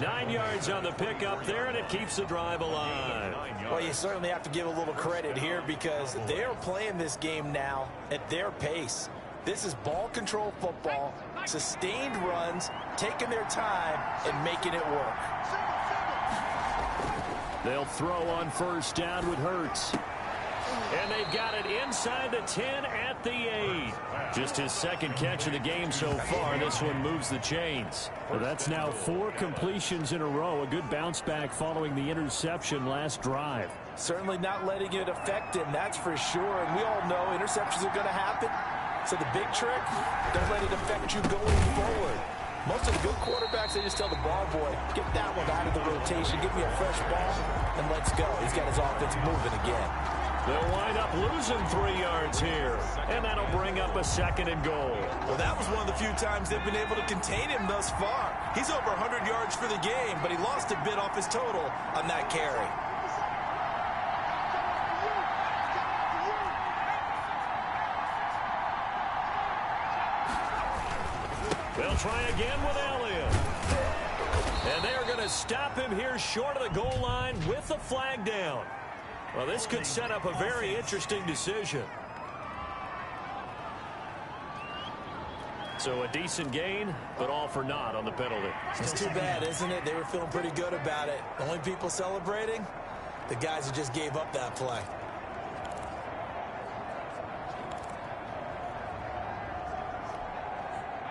9 yards on the pickup there, and it keeps the drive alive. Well, you certainly have to give a little credit here because they're playing this game now at their pace. This is ball control football, sustained runs, taking their time, and making it work. They'll throw on 1st down with Hurts. And they've got it inside the 10 at the 8. Just his 2nd catch of the game so far. This one moves the chains. Well, that's now 4 completions in a row. A good bounce back following the interception last drive. Certainly not letting it affect him, that's for sure. And we all know interceptions are going to happen. So the big trick, don't let it affect you going forward. Most of the good quarterbacks, they just tell the ball boy, get that one out of the rotation, give me a fresh ball, and let's go. He's got his offense moving again. They'll wind up losing 3 yards here, and that'll bring up a 2nd and goal. Well, that was one of the few times they've been able to contain him thus far. He's over 100 yards for the game, but he lost a bit off his total on that carry. They'll try again with Elliott. And they're going to stop him here short of the goal line with the flag down. Well, this could set up a very interesting decision. So a decent gain, but all for naught on the penalty. It's too bad, isn't it? They were feeling pretty good about it. The only people celebrating, the guys who just gave up that play.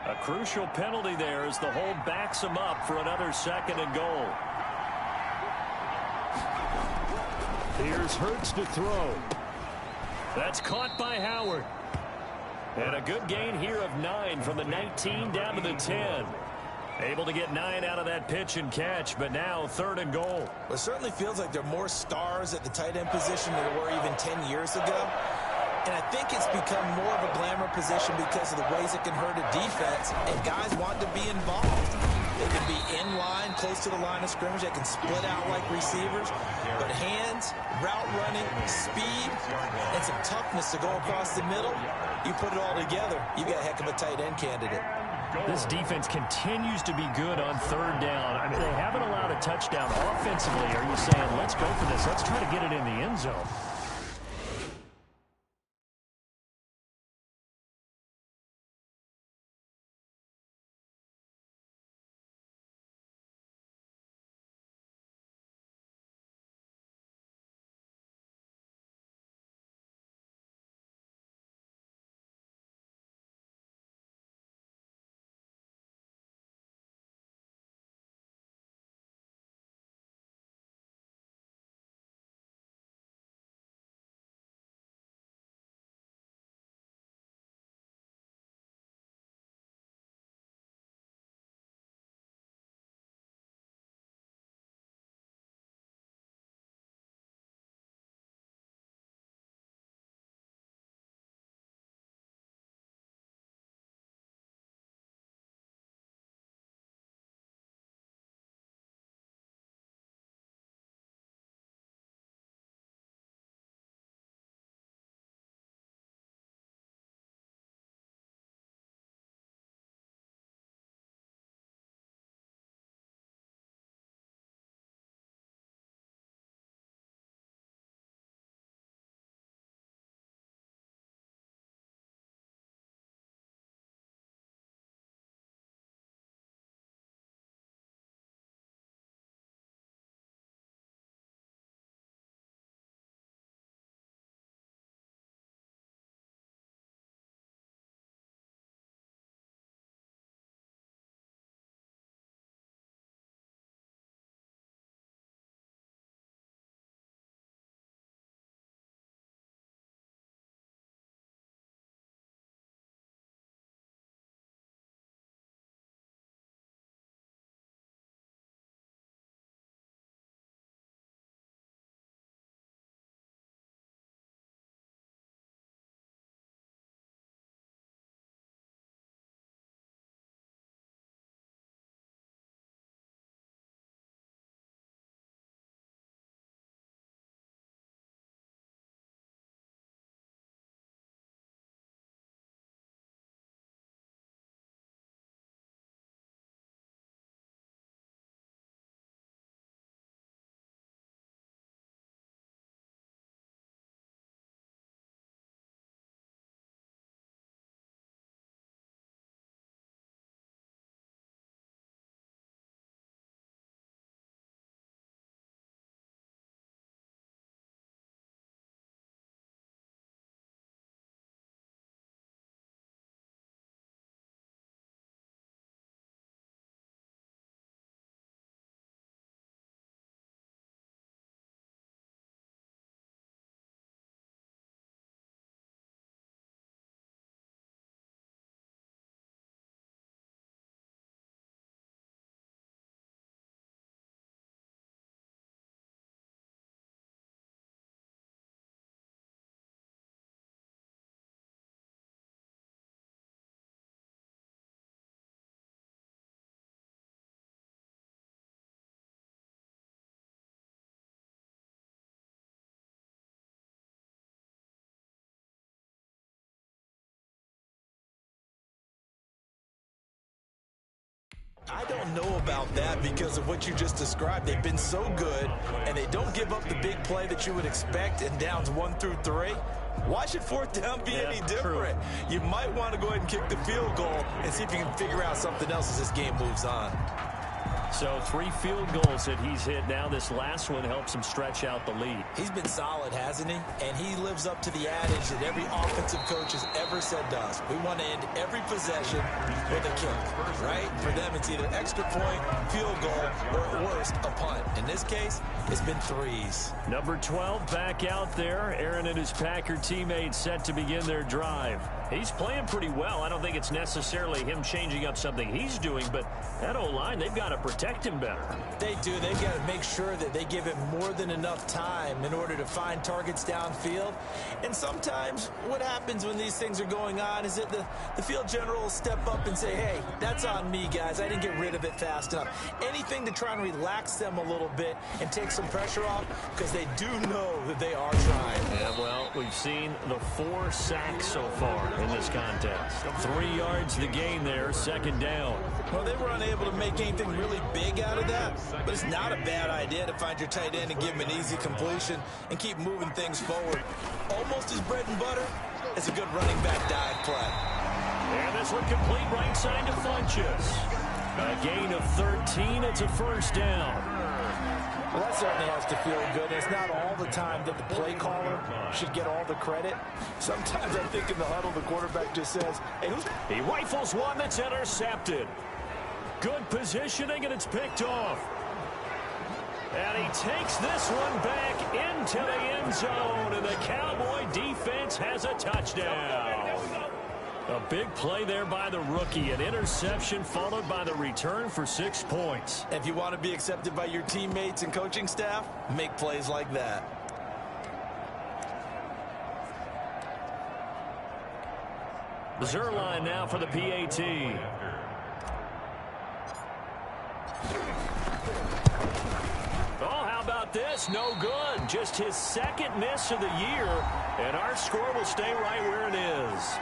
A crucial penalty there as the hold backs him up for another 2nd and goal. Here's Hurts to throw. That's caught by Howard. And a good gain here of 9 from the 19 down to the 10. Able to get 9 out of that pitch and catch, but now 3rd and goal. Well, it certainly feels like there are more stars at the tight end position than there were even 10 years ago. And I think it's become more of a glamour position because of the ways it can hurt a defense, and guys want to be involved. They can be in thin line close to the line of scrimmage that can split out like receivers. But hands, route running, speed, and some toughness to go across the middle, you put it all together, you got a heck of a tight end candidate. This defense continues to be good on third down. I mean, they haven't allowed a touchdown offensively. Are you saying, let's go for this? Let's try to get it in the end zone. I don't know about that because of what you just described. They've been so good, and they don't give up the big play that you would expect in downs 1 through 3. Why should fourth down be any different? True. You might want to go ahead and kick the field goal and see if you can figure out something else as this game moves on. So 3 field goals that he's hit now. This last one helps him stretch out the lead. He's been solid, hasn't he? And he lives up to the adage that every offensive coach has ever said to us. We want to end every possession with a kick, right? For them, it's either extra point, field goal, or at worst, a punt. In this case, it's been 3s. Number 12 back out there. Aaron and his Packer teammates set to begin their drive. He's playing pretty well. I don't think it's necessarily him changing up something he's doing, but that O-line, they've got to protect him better. They do. They've got to make sure that they give him more than enough time in order to find targets downfield. And sometimes what happens when these things are going on is that the field general will step up and say, hey, that's on me, guys. I didn't get rid of it fast enough. Anything to try and relax them a little bit and take some pressure off, because they do know that they are trying. Yeah, well, we've seen the 4 sacks so far in this contest. 3 yards the gain there, second down. Well, they were unable to make anything really big out of that, but it's not a bad idea to find your tight end and give him an easy completion and keep moving things forward. Almost as bread and butter as a good running back dive play. And this one complete right side to Funchess. A gain of 13, it's a first down. Well, that certainly has to feel good. It's not all the time that the play caller should get all the credit. Sometimes I think in the huddle, the quarterback just says, hey, he rifles one that's intercepted. Good positioning, and it's picked off. And he takes this one back into the end zone, and the Cowboy defense has a touchdown. A big play there by the rookie. An interception followed by the return for 6 points. If you want to be accepted by your teammates and coaching staff, make plays like that. Zuerlein now for the PAT. Oh, how about this? No good. Just his second miss of the year, and our score will stay right where it is.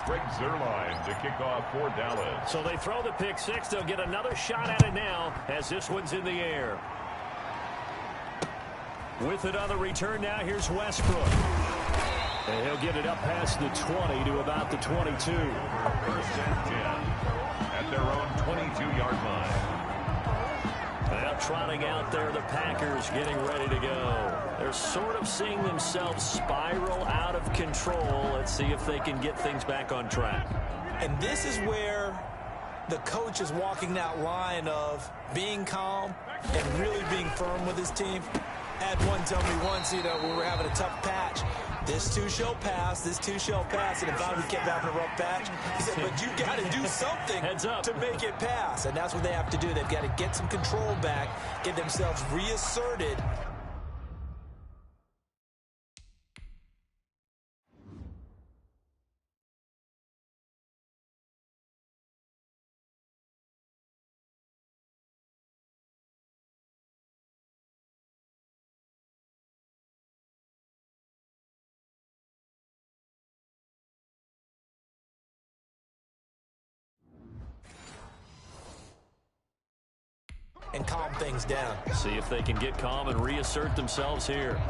Greg Zuerlein to kick off for Dallas. So they throw the pick six. They'll get another shot at it now as this one's in the air. With it on the return now, here's Westbrook. And he'll get it up past the 20 to about the 22. 1st and 10 at their own 22-yard line. Now trotting out there, the Packers getting ready to go. They're sort of seeing themselves spiral out of control. Let's see if they can get things back on track. And this is where the coach is walking that line of being calm and really being firm with his team. I had one tell me once, when we were having a tough patch, this too shall pass, this too shall pass. And if I kept having a rough patch, he said, but you got to do something to make it pass. And that's what they have to do. They've got to get some control back, get themselves reasserted. And calm things down. See if they can get calm and reassert themselves here.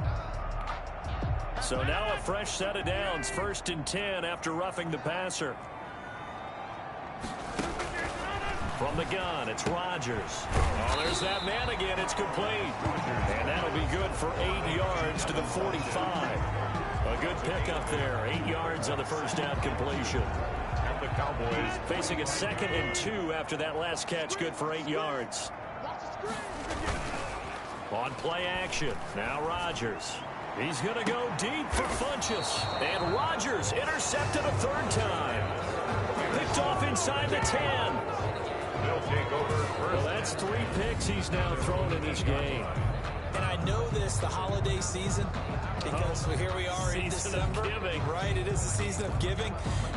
So now a fresh set of downs. 1st and 10 after roughing the passer. From the gun, it's Rodgers. Oh, there's that man again. It's complete. And that'll be good for 8 yards to the 45. A good pickup there. 8 yards on the first down completion. And the Cowboys facing a 2nd and 2 after that last catch. Good for 8 yards. On play action, now Rodgers. He's going to go deep for Funchess. And Rodgers intercepted a 3rd time. Picked off inside the 10. They'll take over first. Well, that's 3 picks he's now thrown in this game. And I know this, the holiday season, because here we are in December. Right, it is the season of giving.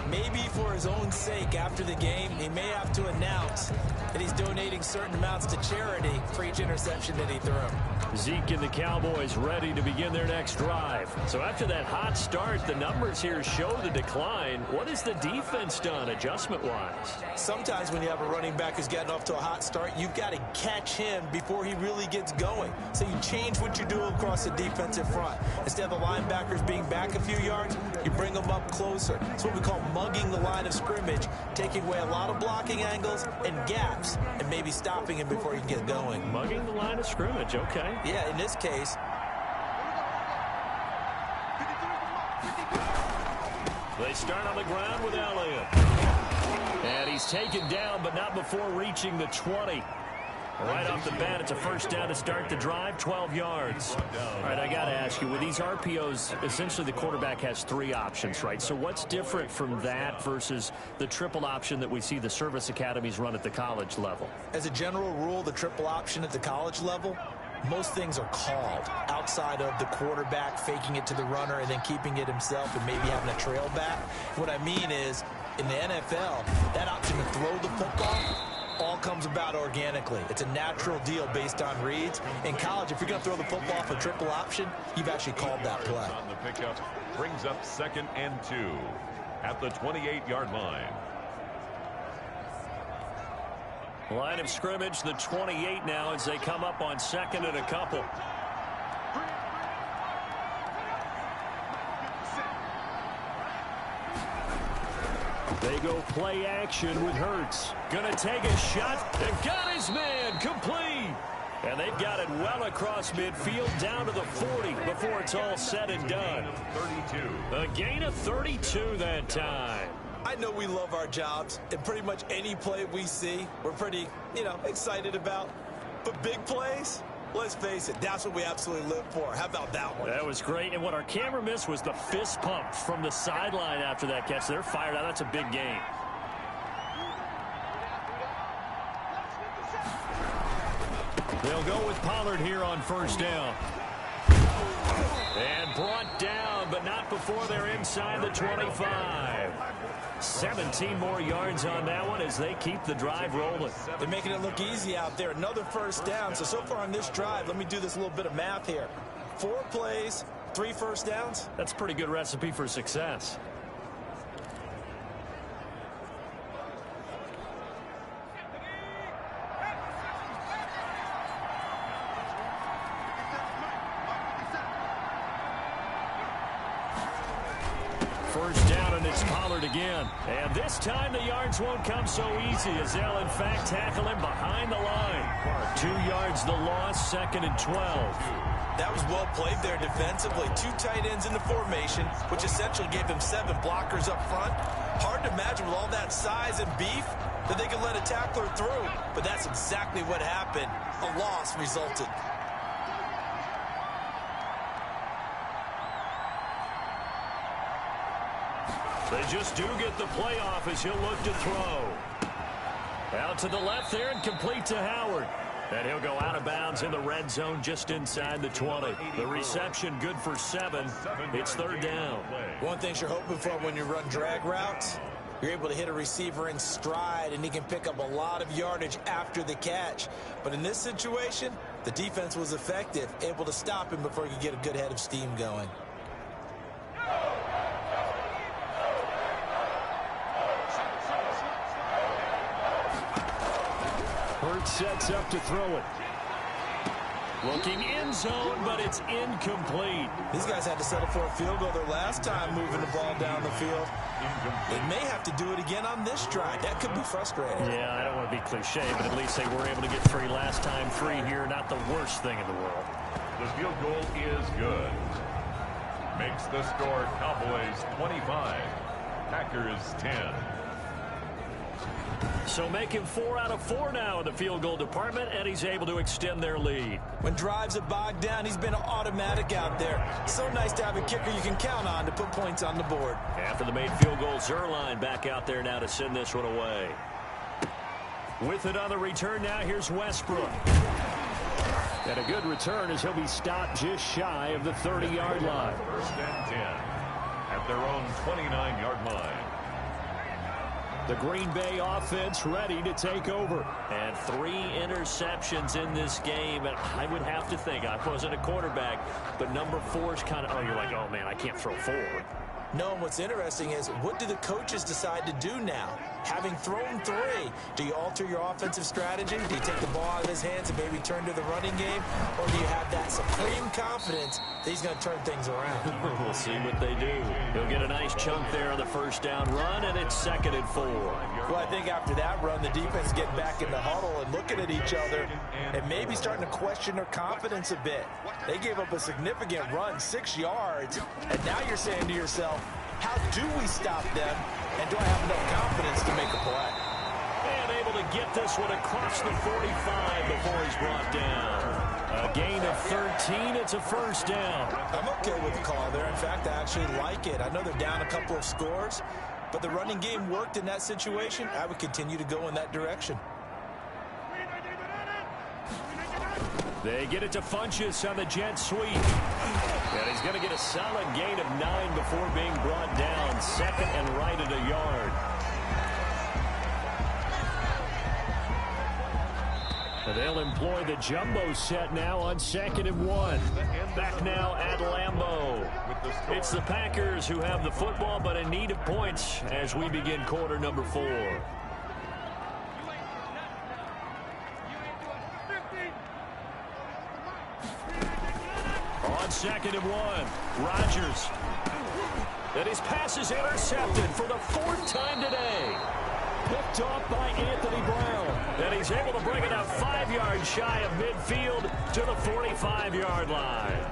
Maybe for his own sake, after the game, he may have to announce that he's donating certain amounts to charity for each interception that he threw. Zeke and the Cowboys ready to begin their next drive. So after that hot start, the numbers here show the decline. What has the defense done adjustment-wise? Sometimes when you have a running back who's gotten off to a hot start, you've got to catch him before he really gets going. So you change what you do across the defensive front. Instead of the linebackers being back a few yards, you bring them up closer. It's what we call mugging the line of scrimmage, taking away a lot of blocking angles and gaps, and maybe stopping him before he can get going. Mugging the line of scrimmage, okay. Yeah, in this case. They start on the ground with Elliott. And he's taken down, but not before reaching the 20. Right off the bat, it's a first down to start the drive, 12 yards. All right, I got to ask you, with these RPOs, essentially the quarterback has 3 options, right? So what's different from that versus the triple option that we see the service academies run at the college level? As a general rule, the triple option at the college level, most things are called outside of the quarterback faking it to the runner and then keeping it himself and maybe having a trail back. What I mean is, in the NFL, that option to throw the football all comes about organically. It's a natural deal based on reads. In college, if you're going to throw the football off a triple option, you've actually called that play. On the pickup brings up 2nd and 2 at the 28-yard line. Line of scrimmage, the 28 now as they come up on 2nd and a couple. They go play action with Hurts. Gonna take a shot. They've got his man complete. And they've got it well across midfield down to the 40 before it's all said and done. 32. A gain of 32 that time. I know we love our jobs, and pretty much any play we see, we're pretty, excited about. But big plays, let's face it, that's what we absolutely live for. How about that one? That was great. And what our camera missed was the fist pump from the sideline after that catch. They're fired out. That's a big gain. They'll go with Pollard here on first down. And brought down, but not before they're inside the 25. 17 more yards on that one as they keep the drive rolling. They're making it look easy out there. Another first down. So far on this drive, let me do this little bit of math here. 4 plays, 3 first downs. That's a pretty good recipe for success. First down, and it's Pollard again. And this time the yards won't come so easy as they'll, in fact, tackle him behind the line. 2 yards the loss, 2nd and 12. That was well played there defensively. 2 tight ends in the formation, which essentially gave them 7 blockers up front. Hard to imagine with all that size and beef that they could let a tackler through. But that's exactly what happened. A loss resulted. They just do get the playoff as he'll look to throw. Out to the left there and complete to Howard. And he'll go out of bounds in the red zone just inside the 20. The reception good for 7. It's 3rd down. One thing you're hoping for when you run drag routes, you're able to hit a receiver in stride and he can pick up a lot of yardage after the catch. But in this situation, the defense was effective, able to stop him before he could get a good head of steam going. Hurts sets up to throw it. Looking end zone, but it's incomplete. These guys had to settle for a field goal their last time moving the ball down the field. They may have to do it again on this drive. That could be frustrating. Yeah, I don't want to be cliche, but at least they were able to get 3 last time. 3 here, not the worst thing in the world. The field goal is good. Makes the score Cowboys 25, Packers 10. So making 4 out of 4 now in the field goal department, and he's able to extend their lead. When drives are bogged down, he's been automatic out there. So nice to have a kicker you can count on to put points on the board. After the made field goal, Zuerlein back out there now to send this one away. With it on the return now, here's Westbrook. And a good return as he'll be stopped just shy of the 30-yard line. 1st and 10 at their own 29-yard line. The Green Bay offense ready to take over. And 3 interceptions in this game. And I would have to think, I wasn't a quarterback, but number 4 is kind of, you're like, oh, man, I can't throw 4. No, and what's interesting is, what do the coaches decide to do now? Having thrown 3, do you alter your offensive strategy? Do you take the ball out of his hands and maybe turn to the running game? Or do you have that supreme confidence that he's going to turn things around? We'll see what they do. He'll get a nice chunk there on the first down run, and it's 2nd and 4. Well, I think after that run, the defense is getting back in the huddle and looking at each other and maybe starting to question their confidence a bit. They gave up a significant run, 6 yards, and now you're saying to yourself, how do we stop them, and do I have enough confidence to make a play? And able able to get this one across the 45 before he's brought down. A gain of 13. It's a first down. I'm okay with the call there. In fact, I actually like it. I know they're down a couple of scores, but the running game worked in that situation. I would continue to go in that direction. They get it to Funchess on the jet sweep. And he's going to get a solid gain of 9 before being brought down. Second and right at a yard. And they'll employ the jumbo set now on 2nd and 1. Back now at Lambeau. It's the Packers who have the football, but in need of points as we begin quarter number 4. On 2nd and 1, Rodgers. And his pass is intercepted for the 4th time today. Picked off by Anthony Brown. And he's able to bring it out 5 yards shy of midfield to the 45-yard line.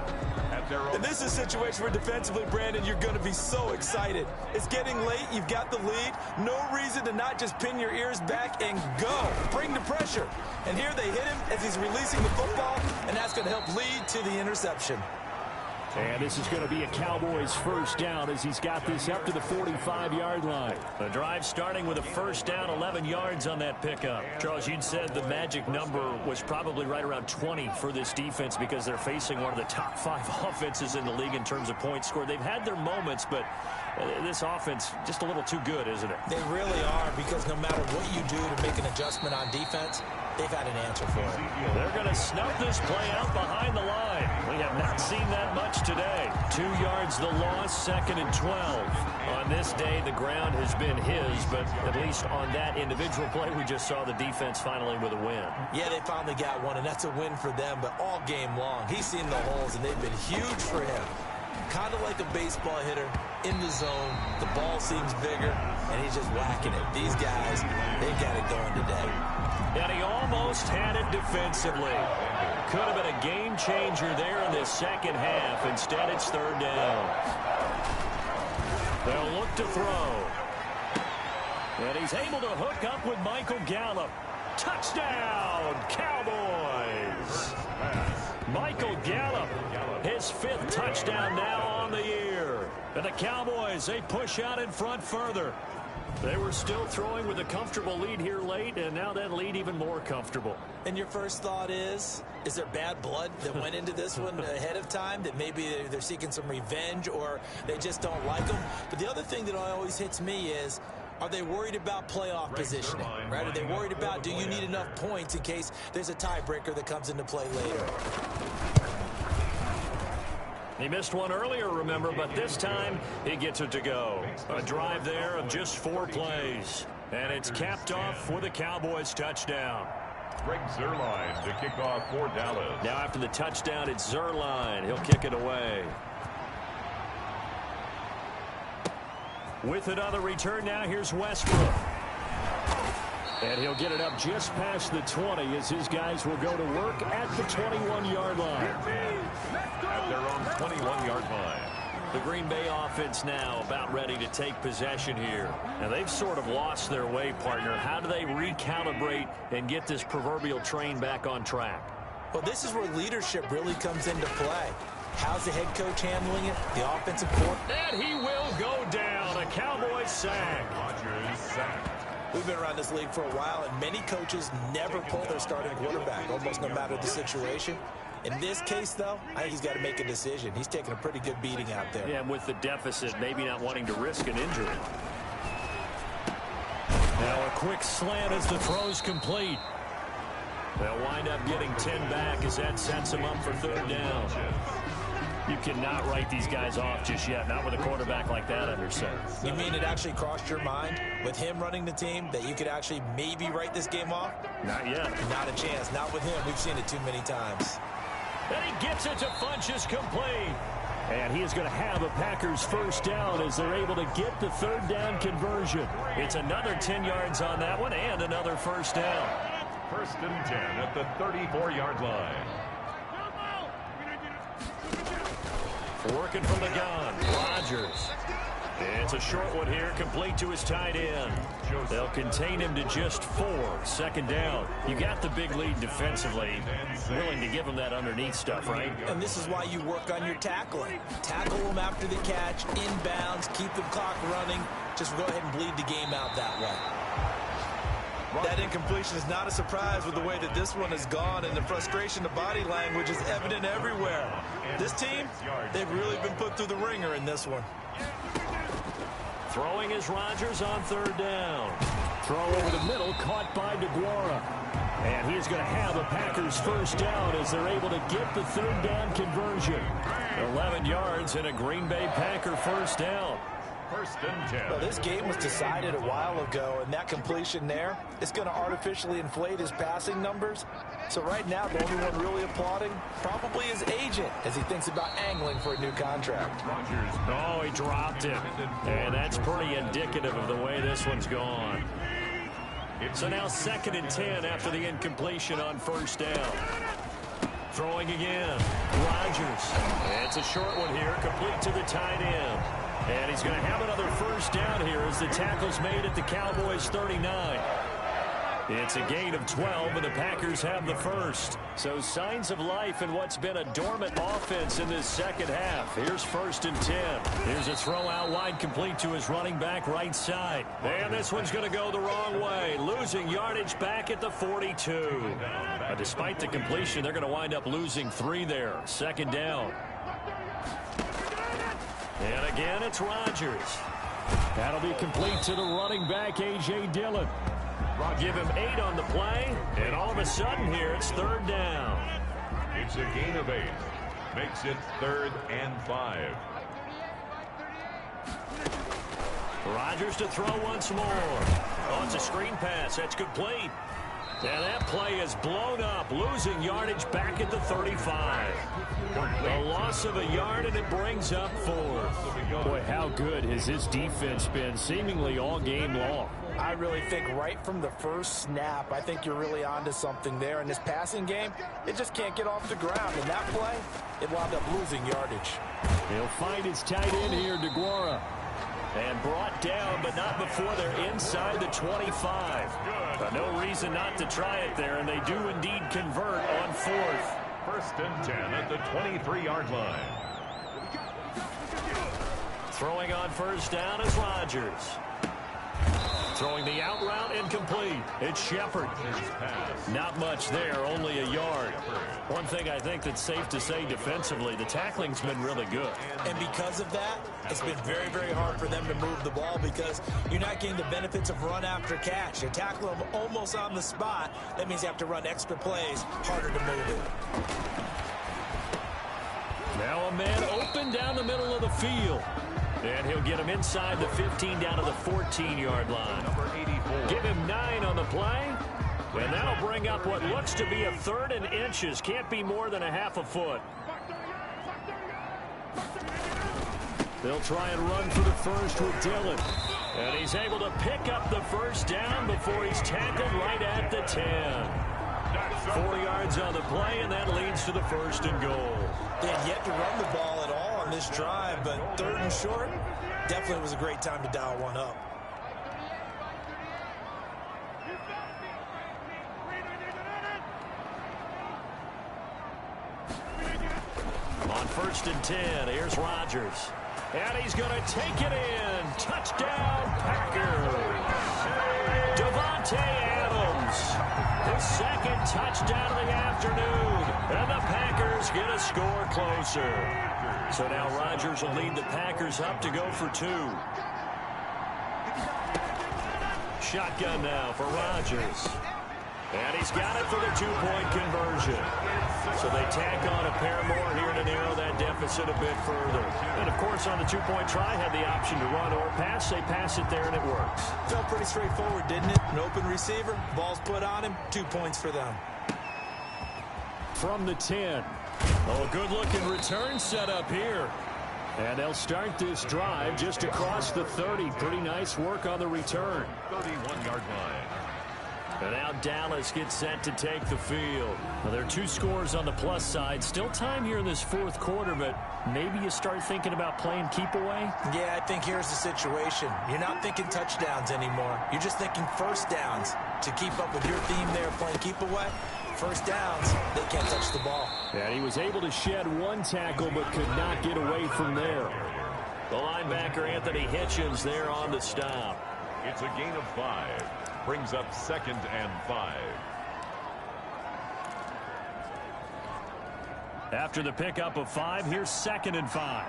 And this is a situation where defensively, Brandon, you're going to be so excited. It's getting late. You've got the lead. No reason to not just pin your ears back and go. Bring the pressure. And here they hit him as he's releasing the football, and that's going to help lead to the interception. And this is going to be a Cowboys first down as he's got this up to the 45-yard line. The drive starting with a first down, 11 yards on that pickup. Charles, you'd said the magic number was probably right around 20 for this defense because they're facing one of the top 5 offenses in the league in terms of points scored. They've had their moments, but this offense just a little too good, isn't it? They really are, because no matter what you do to make an adjustment on defense, they've had an answer for it. They're going to snuff this play out behind the line. We have not seen that much today. 2 yards the loss, 2nd and 12. On this day, the ground has been his, but at least on that individual play, we just saw the defense finally with a win. Yeah, they finally got one, and that's a win for them, but all game long, he's seen the holes, and they've been huge for him. Kind of like a baseball hitter in the zone. The ball seems bigger, and he's just whacking it. These guys, they got it going today. And he almost had it defensively. Could have been a game changer there in this second half. Instead, it's 3rd down. They'll look to throw. And he's able to hook up with Michael Gallup. Touchdown, Cowboys! Michael Gallup, his 5th touchdown now on the year. And the Cowboys, they push out in front further. They were still throwing with a comfortable lead here late, and now that lead even more comfortable. And your first thought is there bad blood that went into this one ahead of time, that maybe they're seeking some revenge or they just don't like them? But the other thing that always hits me is, are they worried about playoff positioning, right? Are they worried about, do you need enough points in case there's a tiebreaker that comes into play later? He missed one earlier, remember, but this time he gets it to go. A drive there of just 4 plays. And it's capped off with a Cowboys touchdown. Greg Zuerlein to kick off for Dallas. Now after the touchdown, it's Zuerlein. He'll kick it away. With another return now, here's Westbrook. And he'll get it up just past the 20 as his guys will go to work at the 21-yard line. At their own 21-yard line. The Green Bay offense now about ready to take possession here. Now they've sort of lost their way, partner. How do they recalibrate and get this proverbial train back on track? Well, this is where leadership really comes into play. How's the head coach handling it? The offensive coordinator. And he will go down. A Cowboys sack. Rodgers sacked. We've been around this league for a while, and many coaches never pull their starting quarterback, almost no matter the situation. In this case, though, I think he's got to make a decision. He's taking a pretty good beating out there. Yeah, with the deficit, maybe not wanting to risk an injury. Now a quick slant as the throw's complete. They'll wind up getting 10 back as that sets them up for 3rd down. You cannot write these guys off just yet, not with a quarterback like that under center. You mean it actually crossed your mind with him running the team that you could actually maybe write this game off? Not yet. Not a chance. Not with him. We've seen it too many times. And he gets it to Funchess complete. And he is going to have a Packers first down as they're able to get the 3rd down conversion. It's another 10 yards on that one and another first down. 1st and 10 at the 34-yard line. Working from the gun, Rodgers. It's a short one here, complete to his tight end. They'll contain him to just 4. Second down. You got the big lead defensively. Willing to give him that underneath stuff, right? And this is why you work on your tackling. Tackle them after the catch, inbounds, keep the clock running. Just go ahead and bleed the game out that way. That incompletion is not a surprise with the way that this one has gone, and the frustration, the body language is evident everywhere. This team, they've really been put through the ringer in this one. Throwing is Rodgers on third down. Throw over the middle, caught by DeGuara. And he's going to have a Packers first down as they're able to get the third down conversion. 11 yards and a Green Bay Packer first down. First and 10. Well, this game was decided a while ago, and that completion there is going to artificially inflate his passing numbers. So right now, the only one really applauding probably his agent as he thinks about angling for a new contract. Rodgers. Oh, he dropped it. And that's pretty indicative of the way this one's gone. So now 2nd and 10 after the incompletion on first down. Throwing again. Rodgers. It's a short one here, complete to the tight end. And he's going to have another first down here as the tackle's made at the Cowboys 39. It's a gain of 12, and the Packers have the first. So signs of life in what's been a dormant offense in this second half. Here's 1st and 10. Here's a throw out wide, complete to his running back right side. And this one's going to go the wrong way, losing yardage back at the 42. But despite the completion, they're going to wind up losing 3 there. 2nd down. And again, it's Rodgers. That'll be complete to the running back, A.J. Dillon. Give him 8 on the play, and all of a sudden here, it's 3rd down. It's a gain of 8. Makes it 3rd and 5. Rodgers to throw once more. Oh, it's a screen pass. That's complete. And that play is blown up, losing yardage back at the 35. A loss of a yard, and it brings up 4th. Boy, how good has his defense been seemingly all game long? I really think right from the first snap, I think you're really onto something there. In this passing game, it just can't get off the ground. In that play, it wound up losing yardage. He'll find his tight end here, DeGuara. And brought down, but not before they're inside the 25. But no reason not to try it there, and they do indeed convert on 4th. 1st and 10 at the 23-yard line. Throwing on first down is Rodgers. Throwing the out route, incomplete. It's Shepard. Not much there, only a yard. One thing I think that's safe to say defensively, the tackling's been really good. And because of that, it's been very, very hard for them to move the ball because you're not getting the benefits of run after catch. You tackle them almost on the spot. That means you have to run extra plays, harder to move it. Now a man open down the middle of the field. And he'll get him inside the 15 down to the 14-yard line. Number 84. Give him 9 on the play. And that'll bring up what looks to be a 3rd and inches. Can't be more than a half a foot. They'll try and run for the first with Dillon. And he's able to pick up the first down before he's tackled right at the 10. 4 yards on the play, and that leads to the 1st and goal. They had yet to run the ball at all on this drive, but 3rd and short, definitely was a great time to dial one up. On 1st and 10, here's Rodgers. And he's going to take it in. Touchdown, Packers. Davante Adams. His 2nd touchdown of the afternoon. And the Packers get a score closer. So now Rodgers will lead the Packers up to go for 2. Shotgun now for Rodgers. And he's got it for the 2-point conversion. So they tack on a pair more here to narrow that deficit a bit further. And, of course, on the 2-point try, had the option to run or pass. They pass it there, and it works. Felt pretty straightforward, didn't it? An open receiver, ball's put on him, 2 points for them. From the 10. Oh, a good-looking return set up here. And they'll start this drive just across the 30. Pretty nice work on the return. 31-yard line. And now Dallas gets set to take the field. Well, there are 2 scores on the plus side. Still time here in this fourth quarter, but maybe you start thinking about playing keep away? Yeah, I think here's the situation. You're not thinking touchdowns anymore. You're just thinking first downs. To keep up with your theme there, playing keep away, first downs, they can't touch the ball. And he was able to shed 1 tackle but could not get away from there. The linebacker, Anthony Hitchens, there on the stop. It's a gain of 5. Brings up 2nd and 5. After the pickup of 5, here's 2nd and 5.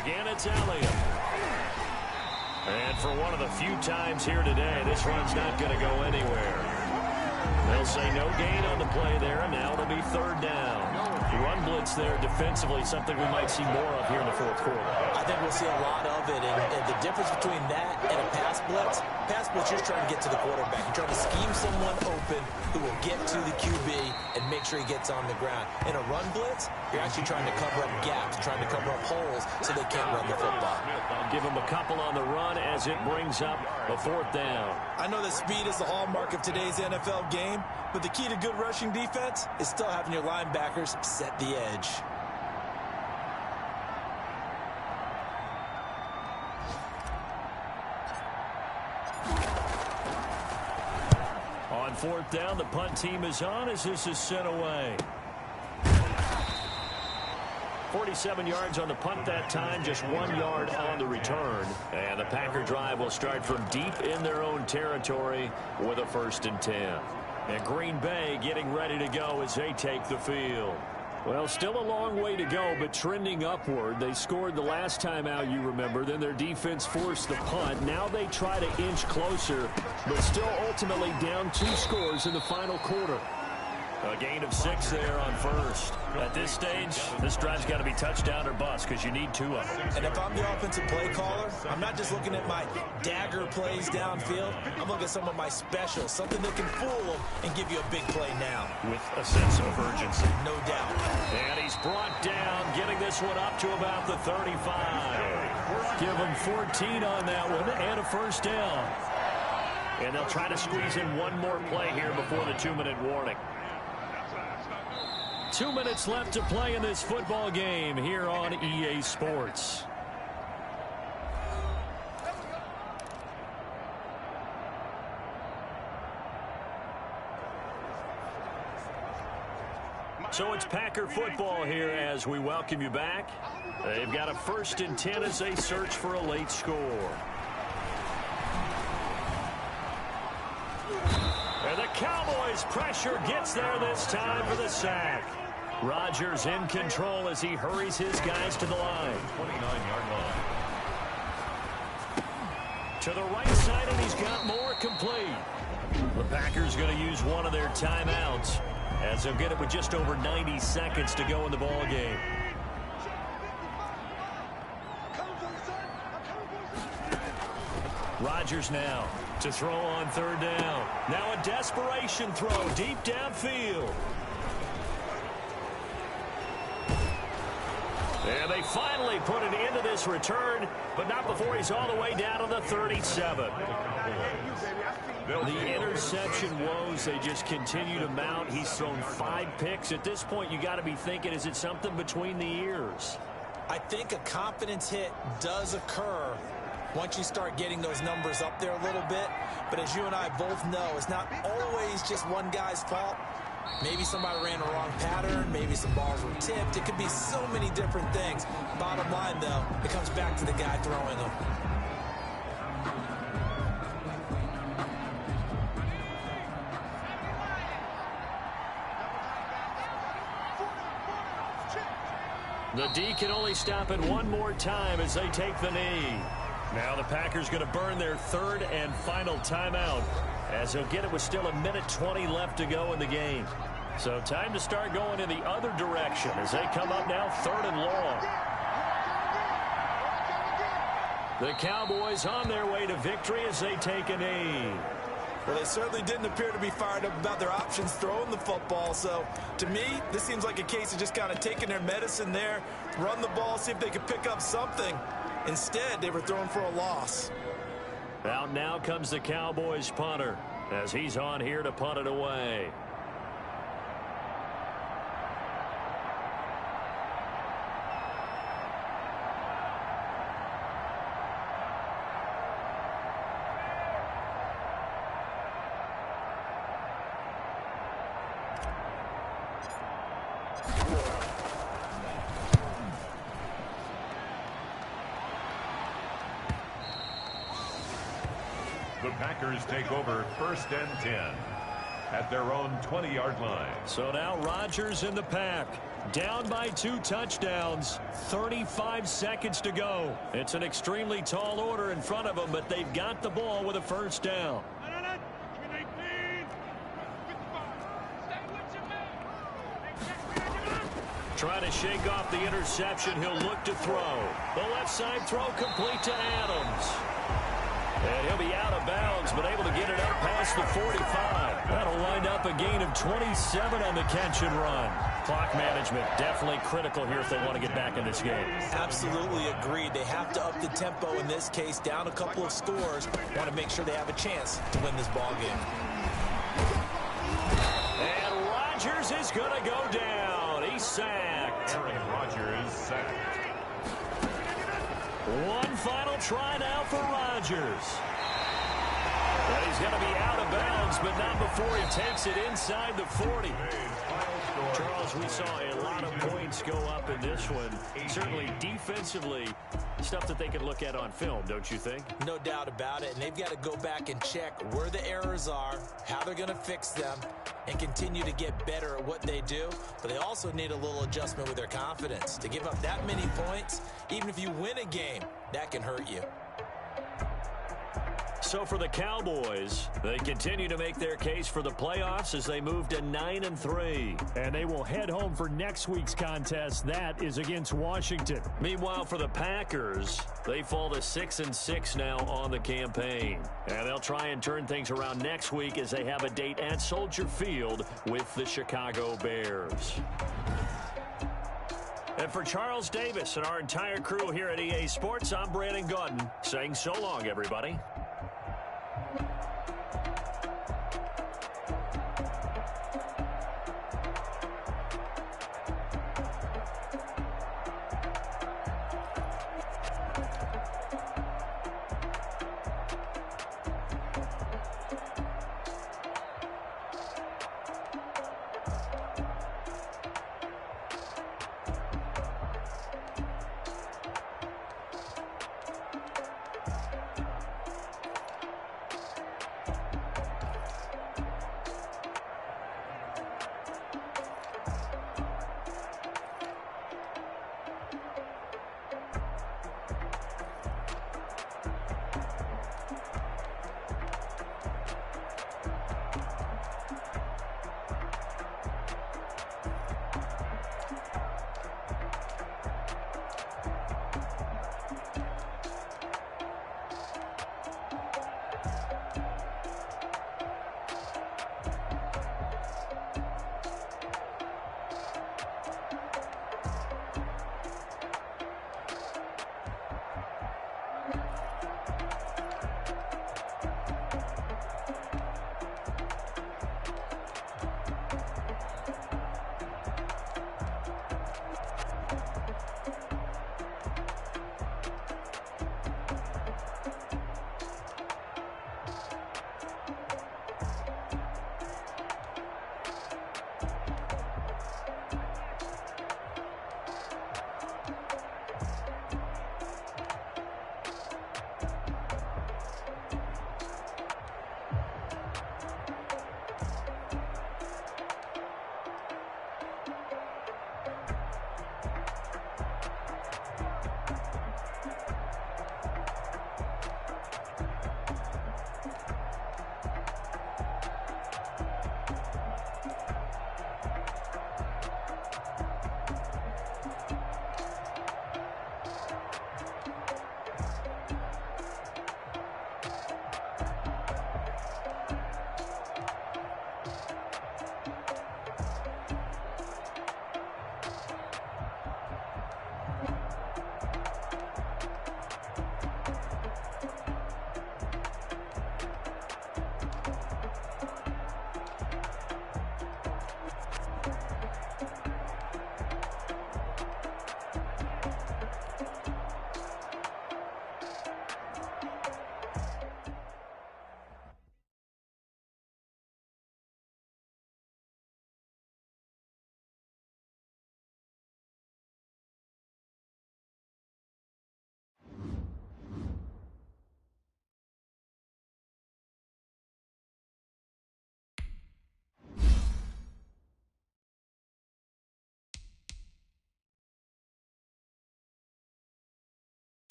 Again, it's Elliott. And for one of the few times here today, this run's not going to go anywhere. They'll say no gain on the play there, and now it'll be 3rd down. Run blitz there defensively, something we might see more of here in the fourth quarter. I think we'll see a lot of it, and the difference between that and a pass blitz, you're just trying to get to the quarterback. You're trying to scheme someone open who will get to the QB and make sure he gets on the ground. In a run blitz, you're actually trying to cover up gaps, trying to cover up holes so they can't run the football. Give him a couple on the run as it brings up a 4th down. I know that speed is the hallmark of today's NFL game, but the key to good rushing defense is still having your linebackers set the edge. On 4th down, the punt team is on as this is sent away. 47 yards on the punt that time, just 1 yard on the return. And the Packer drive will start from deep in their own territory with a 1st and 10. And Green Bay getting ready to go as they take the field. Well, still a long way to go, but trending upward. They scored the last time out, you remember. Then their defense forced the punt. Now they try to inch closer, but still ultimately down 2 scores in the final quarter. A gain of 6 there on 1st. At this stage, this drive's got to be touchdown or bust because you need 2 of them. And if I'm the offensive play caller, I'm not just looking at my dagger plays downfield. I'm looking at some of my specials, something that can fool them and give you a big play now. With a sense of urgency. No doubt. And he's brought down, getting this one up to about the 35. Give him 14 on that one and a 1st down. And they'll try to squeeze in 1 more play here before the 2-minute warning. 2 minutes left to play in this football game here on EA Sports. So it's Packer football here as we welcome you back. They've got a 1st and 10 as they search for a late score. And the Cowboys pressure gets there this time for the sack. Rodgers in control as he hurries his guys to the line. 29-yard line. To the right side, and he's got more complete. The Packers going to use one of their timeouts as they'll get it with just over 90 seconds to go in the ball game. Rodgers now to throw on 3rd down. Now a desperation throw deep downfield. And they finally put an end to this return, but not before he's all the way down to the 37. The interception woes, they just continue to mount. He's thrown 5 picks. At this point, you got to be thinking, is it something between the ears? I think a confidence hit does occur once you start getting those numbers up there a little bit. But as you and I both know, it's not always just one guy's fault. Maybe somebody ran a wrong pattern. Maybe some balls were tipped. It could be so many different things. Bottom line, though, it comes back to the guy throwing them. The D can only stop it 1 more time as they take the knee. Now the Packers going to burn their 3rd and final timeout as they'll get it with still 1:20 left to go in the game. So time to start going in the other direction as they come up now 3rd and long. The Cowboys on their way to victory as they take a knee. Well, they certainly didn't appear to be fired up about their options throwing the football. So, to me, this seems like a case of just kind of taking their medicine there, run the ball, see if they could pick up something. Instead, they were throwing for a loss. Out now comes the Cowboys punter as he's on here to punt it away. The Packers take over 1st and 10 at their own 20-yard line. So now Rodgers in the pack. Down by 2 touchdowns. 35 seconds to go. It's an extremely tall order in front of them, but they've got the ball with a first down. Trying to shake off the interception. He'll look to throw. The left side throw complete to Adams. And he'll be out of bounds, but able to get it up past the 45. That'll wind up a gain of 27 on the catch and run. Clock management definitely critical here if they want to get back in this game. Absolutely agreed. They have to up the tempo in this case, down a couple of scores. Want to make sure they have a chance to win this ball game. And Rodgers is going to go down. He's sacked. Aaron Rodgers sacked. One final try now for Rodgers. And he's going to be out of bounds, but not before he takes it inside the 40. Charles, we saw a lot of points go up in this one. Certainly defensively, stuff that they can look at on film, don't you think? No doubt about it, and they've got to go back and check where the errors are, how they're going to fix them, and continue to get better at what they do. But they also need a little adjustment with their confidence. To give up that many points, even if you win a game, that can hurt you. So for the Cowboys, they continue to make their case for the playoffs as they move to 9-3. And they will head home for next week's contest. That is against Washington. Meanwhile, for the Packers, they fall to 6-6 now on the campaign. And they'll try and turn things around next week as they have a date at Soldier Field with the Chicago Bears. And for Charles Davis and our entire crew here at EA Sports, I'm Brandon Gaudin saying so long, everybody.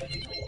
you